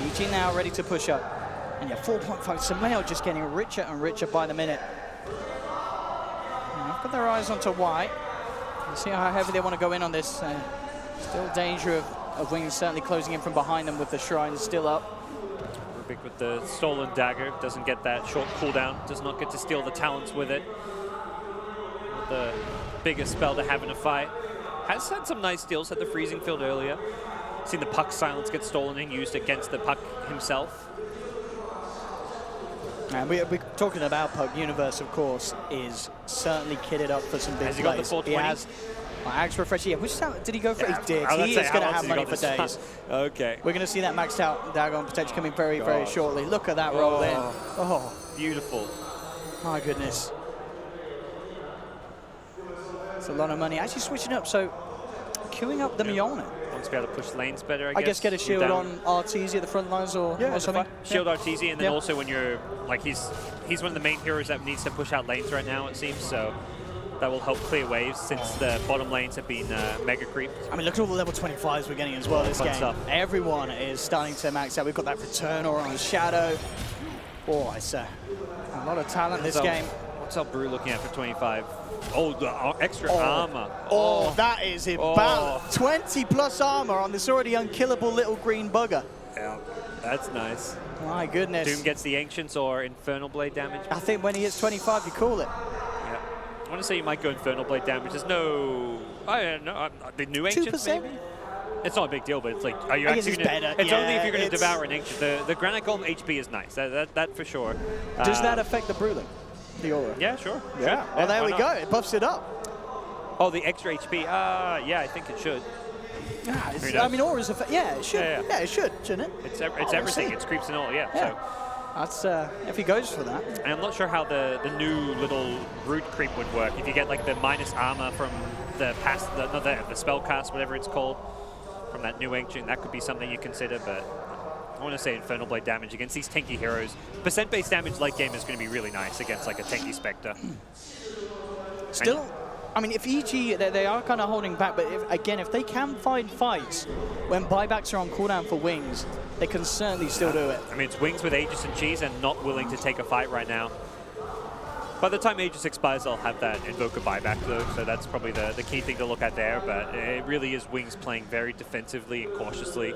EG now ready to push up. And yeah, 4.5. Sumail just getting richer and richer by the minute. They've got their eyes onto White. Let's see how heavy they want to go in on this. Still danger of Wings certainly closing in from behind them with the Shrine still up. Rubik with the stolen dagger, doesn't get that short cooldown, does not get to steal the talents with it. Not the biggest spell to have in a fight. Has had some nice steals at the freezing field earlier. Seen the Puck silence get stolen and used against the Puck himself. And we're talking about Puck. Universe, of course, is certainly kitted up for some big plays. Has he got the 420? He has. Axe Refresher, yeah, which sound did he go for? He did. He is going to have money for days. Okay. We're going to see that maxed out Dagon protection coming very, very shortly. Look at that roll in. Oh, beautiful. My goodness. It's a lot of money. Actually switching up, so queuing up the Mjolnir. Wants to be able to push lanes better, I guess get a shield on Arteezy at the front lines or something. Shield Arteezy, and then also when you're, like, he's one of the main heroes that needs to push out lanes right now, it seems, so that will help clear waves since the bottom lanes have been mega creeped. I mean, look at all the level 25s we're getting as well this game. Stuff. Everyone is starting to max out. We've got that return or on Shadow. Oh, it's a lot of talent this game. What's our Brew looking at for 25? Oh, the extra armor. Oh, that is imbalance. 20 plus armor on this already unkillable little green bugger. Yeah, that's nice. My goodness. Doom gets the Ancients or Infernal Blade damage. I think when he hits 25, you call it. Yeah. I want to say you might go Infernal Blade damage. There's no... I don't know. The new Ancients, 2%? maybe? It's not a big deal, but it's like, are you I guess actually it's going to... better. It's only if you're going to devour an Ancient. The Granite Golem HP is nice. That for sure. Does that affect the Brewling? The aura? Yeah, sure. Yeah. Well, there we go. It buffs it up. Oh, the extra HP. Yeah, I think it should. Yeah, I mean, auras affect. Yeah, it should. Yeah, it should, shouldn't it? It's everything. It's creeps and all. Yeah. So. That's if he goes for that. And I'm not sure how the new little root creep would work. If you get like the minus armor from the spell cast, whatever it's called, from that new ancient, that could be something you consider. But I want to say Infernal Blade damage against these tanky heroes. Percent-based damage late game is going to be really nice against like a tanky Spectre. Still, I mean, if EG, they are kind of holding back, but if they can find fights when buybacks are on cooldown for Wings, they can certainly still do it. I mean, it's Wings with Aegis and Cheese and not willing to take a fight right now. By the time Aegis expires, I'll have that Invoker buyback though, so that's probably the key thing to look at there, but it really is Wings playing very defensively and cautiously.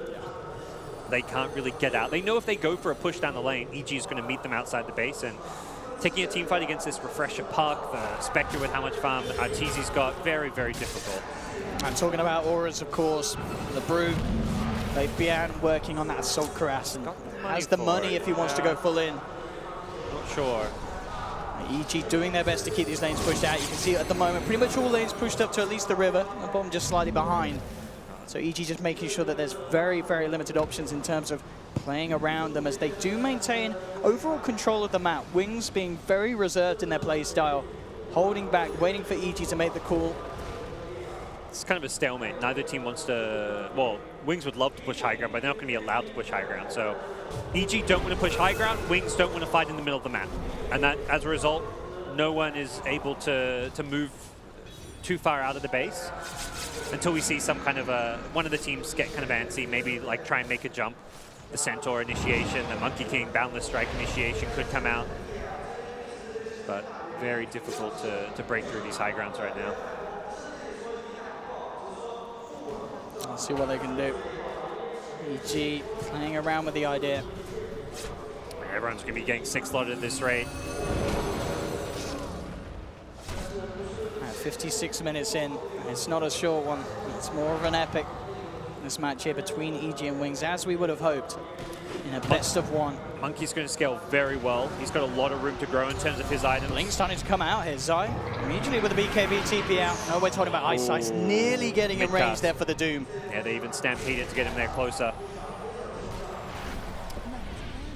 They can't really get out. They know if they go for a push down the lane, EG is going to meet them outside the base, and taking a team fight against this Refresher Puck, the Spectre with how much farm Arteezy's got, very, very difficult. I'm talking about auras, of course, the Brew. They've been working on that Assault Cuirass and has the money if he wants to go full in. Not sure. EG doing their best to keep these lanes pushed out. You can see at the moment, pretty much all lanes pushed up to at least the river, the bottom just slightly behind. So EG just making sure that there's very, very limited options in terms of playing around them as they do maintain overall control of the map. Wings being very reserved in their play style, holding back, waiting for EG to make the call. It's kind of a stalemate. Neither team wants to... Well, Wings would love to push high ground, but they're not going to be allowed to push high ground. So EG don't want to push high ground, Wings don't want to fight in the middle of the map. And that, as a result, no one is able to move too far out of the base until we see some kind of one of the teams get kind of antsy, maybe like try and make a jump. The Centaur initiation, the Monkey King Boundless Strike initiation could come out. But very difficult to break through these high grounds right now. Let's see what they can do. EG playing around with the idea. Everyone's going to be getting 6 slotted at this rate. 56 minutes in. It's not a short one. It's more of an epic. This match here between EG and Wings, as we would have hoped, in a best of one. Monkey's going to scale very well. He's got a lot of room to grow in terms of his items. Link's starting to come out here. Zai immediately with the BKB TP out. No, we're talking about Ice Ice nearly getting in range there for the Doom. Yeah, they even stampeded to get him there closer.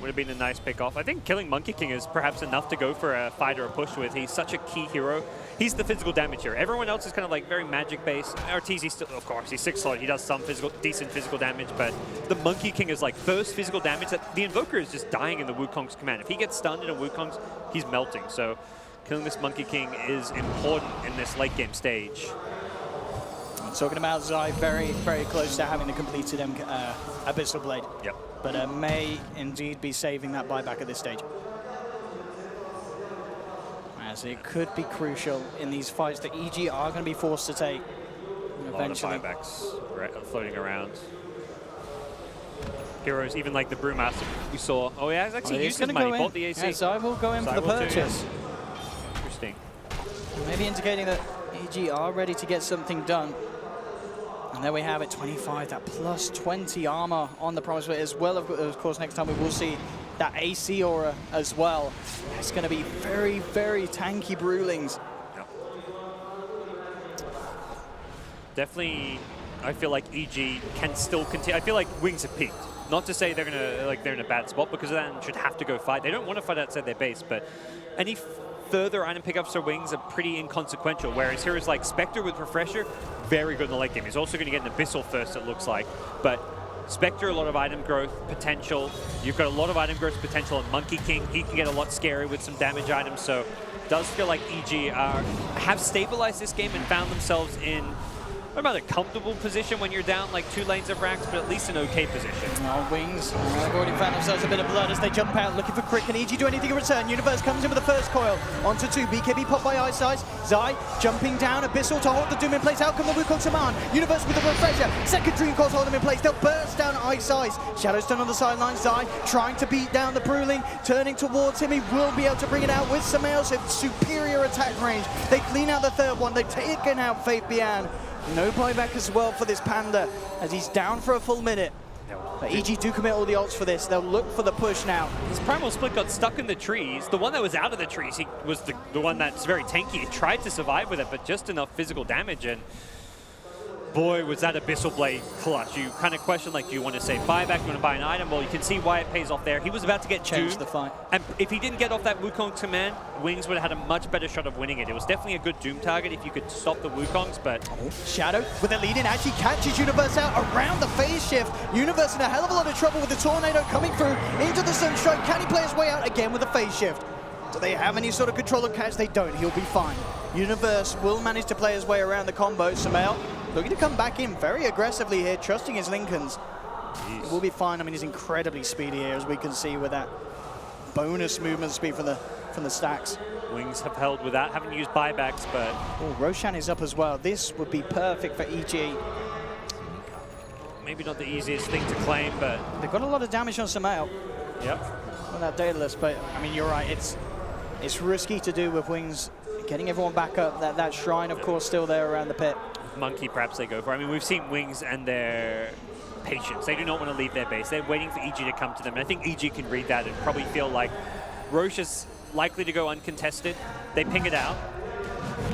Would have been a nice pick off. I think killing Monkey King is perhaps enough to go for a fight or a push with. He's such a key hero. He's the physical damage here. Everyone else is kind of like very magic based. Arteezy still, of course, he's 6 slot. He does some decent physical damage, but the Monkey King is like burst physical damage that the Invoker is just dying in the Wukong's command. If he gets stunned in a Wukong's, he's melting. So killing this Monkey King is important in this late game stage. I'm talking about Zai very, very close to having the completed Abyssal Blade. Yep. But may indeed be saving that buyback at this stage. As it could be crucial in these fights that EG are going to be forced to take eventually. A lot of buybacks floating around. Heroes, even like the Brewmaster we saw. Oh yeah, he's actually used his money, bought the AC. Yeah, Zai will go in for the purchase. Interesting. Maybe indicating that EG are ready to get something done. And there we have it, 25, that plus 20 armor on the Promise as well. Of course, next time we will see that AC aura as well. It's going to be very, very tanky Brewlings. Yep. Definitely, I feel like EG can still continue. I feel like Wings have peaked. Not to say they're in a bad spot, because then should have to go fight. They don't want to fight outside their base, but any further item pickups for Wings are pretty inconsequential, whereas heroes like Spectre with Refresher, very good in the late game. He's also going to get an Abyssal first, it looks like. But Spectre, a lot of item growth potential. You've got a lot of item growth potential in Monkey King. He can get a lot scary with some damage items, so it does feel like EG have stabilized this game and found themselves in about a comfortable position when you're down like 2 lanes of racks, but at least an okay position. Oh, Wings, they've already found themselves a bit of blood as they jump out looking for Crit. Can EG do anything in return? Universe comes in with the first coil. Onto 2, BKB popped by Ice Ice. Zai jumping down, Abyssal to hold the Doom in place. Out come the Wukong Command. Universe with the Refresher. Second Dream Coils hold them in place. They'll burst down Ice Ice. Shadowstone on the sidelines. Zai trying to beat down the Bruling. Turning towards him. He will be able to bring it out with Samael. So superior attack range. They clean out the third one. They've taken out Faith Bian. No buyback as well for this Panda as he's down for a full minute. But EG do commit all the ults for this. They'll look for the push now. His Primal Split got stuck in the trees. The one that was out of the trees, he was the one that's very tanky. He tried to survive with it, but just enough physical damage. And boy, was that Abyssal Blade clutch. You kind of question, like, do you want to say buyback, you want to buy an item? Well, you can see why it pays off there. He was about to get Changed the fight. And if he didn't get off that Wukong command, Wings would have had a much better shot of winning it. It was definitely a good Doom target if you could stop the Wukongs, but... Shadow with the lead in actually catches Universe out around the phase shift. Universe in a hell of a lot of trouble with the Tornado coming through into the Sunstrike. Can he play his way out again with the phase shift? Do they have any sort of control of catch? They don't. He'll be fine. Universe will manage to play his way around the combo. Samael looking to come back in very aggressively here, trusting his Lincolns. It will be fine. I mean, he's incredibly speedy here, as we can see with that bonus movement speed from the stacks. Wings have held with that. Haven't used buybacks, but... Oh, Roshan is up as well. This would be perfect for EG. Maybe not the easiest thing to claim, but... They've got a lot of damage on Samael. Yep. On that Daedalus, but, I mean, you're right. It's risky to do with Wings getting everyone back up. That Shrine, of course, still there around the pit. Monkey, perhaps they go for. I mean, we've seen Wings and their patience. They do not want to leave their base. They're waiting for EG to come to them. And I think EG can read that and probably feel like Roche is likely to go uncontested. They ping it out.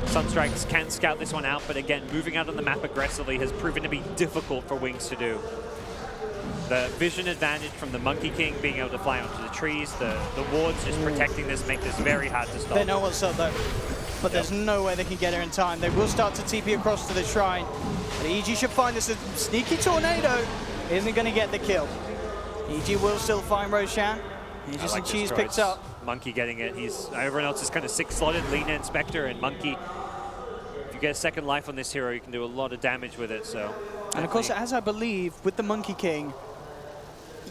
Sunstrikes can scout this one out, but again, moving out on the map aggressively has proven to be difficult for Wings to do. The vision advantage from the Monkey King being able to fly onto the trees, the wards just protecting this make this very hard to stop. They know what's up though, but there's no way they can get her in time. They will start to TP across to the Shrine. But EG should find this. A sneaky Tornado isn't going to get the kill. EG will still find Roshan. Aegis and Cheese picked up. Monkey getting it. Everyone else is kind of 6-slotted. Lina and Spectre and Monkey. If you get a second life on this hero, you can do a lot of damage with it. So. And of course, as I believe, with the Monkey King,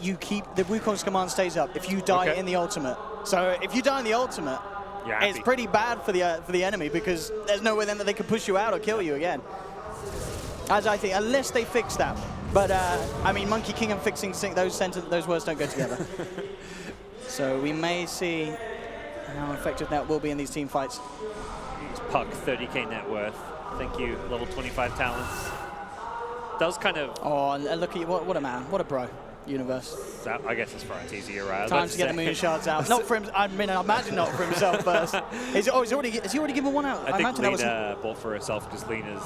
you keep the Wukong's command stays up if you die in the ultimate. So if you die in the ultimate, it's pretty bad for the enemy because there's no way then that they can push you out or kill you again. As I think, unless they fix that. But I mean, Monkey King and fixing those words don't go together. So we may see how effective that will be in these team fights. Puck, 30k net worth. Thank you, level 25 talents. Does kind of... Oh, and look at you, what a man, what a bro. Universe. I guess it's for it's easier, right? Time to get the moon shards out. Not for him. I mean, I imagine not for himself first. Has he already given one out? I think Lina bought for herself because Lina's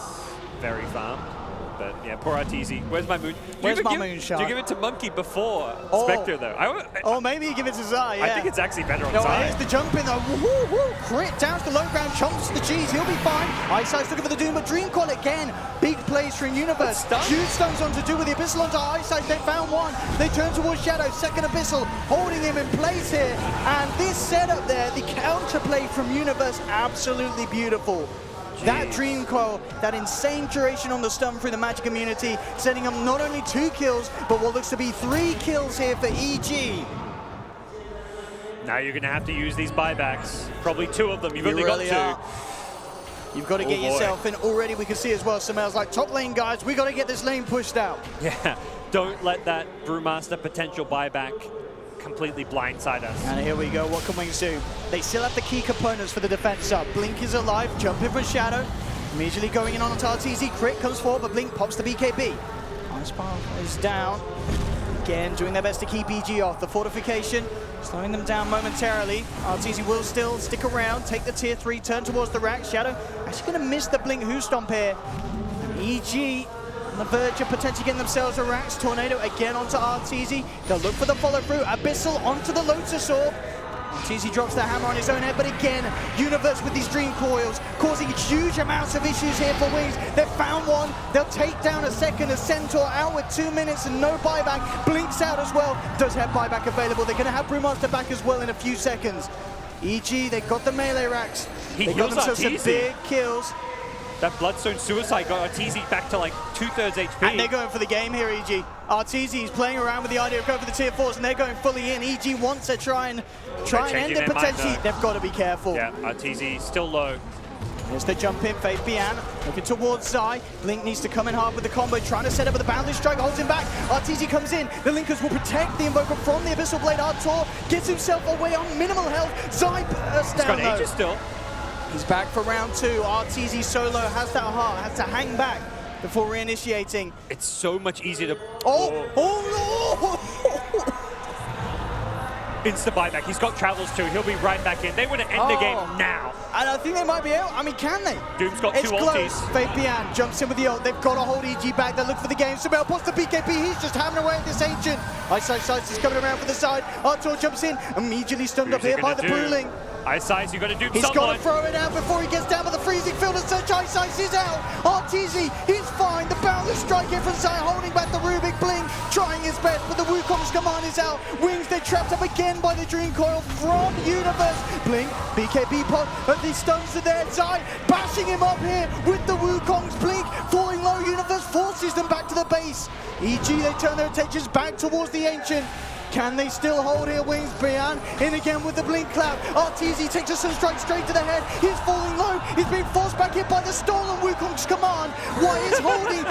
very farmed. But yeah, poor Arteezy. Where's my moon? Where's my moon shard? Do you give it to Monkey before Spectre though? Maybe you give it to Zai. Yeah. I think it's actually better on Zai. Here's the jump in though. Woo, woo, crit down to the low ground, chomps the cheese. He'll be fine. Ice Ice looking for the Doom, but Dream Coil again. Big plays for Universe. Huge stones on to do with the Abyssal onto Ice Ice. They found one. They turn towards Shadow. Second Abyssal holding him in place here. And this setup there, the counterplay from Universe, absolutely beautiful. Jeez. That Dream Coil, that insane duration on the stun through the Magic immunity, setting up not only 2 kills, but what looks to be 3 kills here for EG. Now you're going to have to use these buybacks. Probably 2 of them. You've only got 2. You've got to get yourself in. Already we can see as well, Samael's like, top lane guys, we got to get this lane pushed out. Yeah, don't let that Brewmaster potential buyback completely blindside us. And here we go, what can Wings do? They still have the key components for the defense up. Blink is alive, jumping for Shadow. Immediately going in on Tarteezy, crit comes forward, but Blink pops the BKB. Ice Path is down. Again, doing their best to keep EG off. The fortification, slowing them down momentarily. Arteezy will still stick around, take the tier 3, turn towards the rack. Shadow actually going to miss the Blink Who Stomp here. And EG on the verge of potentially getting themselves a racks. Tornado again onto Arteezy. They'll look for the follow through. Abyssal onto the Lotus Orb. TZ drops the hammer on his own head, but again, Universe with these dream coils, causing huge amounts of issues here for Wings. They've found one. They'll take down a second. A Centaur out with 2 minutes and no buyback. Blinks out as well. Does have buyback available. They're going to have Brewmaster back as well in a few seconds. EG, they got the melee racks. They got themselves some big kills. That Bloodstone Suicide got Arteezy back to like 2/3 HP. And they're going for the game here, EG. Arteezy is playing around with the idea of going for the tier 4s, and they're going fully in. EG wants to try and end it potentially. They've got to be careful. Yeah, Arteezy still low. Here's the jump in, Faith Bian looking towards Zai. Blink needs to come in hard with the combo, trying to set up with the Boundless Strike, holds him back. Arteezy comes in, the Linkers will protect the Invoker from the Abyssal Blade. Artur gets himself away on minimal health. Zai bursts down. He's got Aegis still. He's back for round 2. Arteezy solo has that heart, has to hang back before reinitiating. It's so much easier to... Oh no! Insta buyback. He's got travels too. He'll be right back in. They want to end the game now. And I think they might be out. I mean, can they? Doom's got it's two close. ultis. Faith Bian jumps in with the ult. They've got to hold EG back. They look for the game. Samel puts the BKB. He's just hammering away at this Ancient. Ice is coming around for the side. Artur jumps in. Immediately stunned up here by the Brewling. Ice, you got to do He's got to throw it out before he gets down with the freezing field and such. Ice is out. Arteezy, he's fine. The Boundless Strike here from Zai, holding back the Rubik Blink, trying his best, but the Wukong's command is out. Wings, they're trapped up again by the Dream Coil from Universe. Blink, BKB pot, but the stuns are there. Zai bashing him up here with the Wukong's Blink, falling low. Universe forces them back to the base. EG, they turn their attentions back towards the Ancient. Can they still hold here? Wings, Bian in again with the Blink Clap. Arteezy takes a Sunstrike straight to the head. He's falling low. He's being forced back in by the stolen Wukong's command. What is holding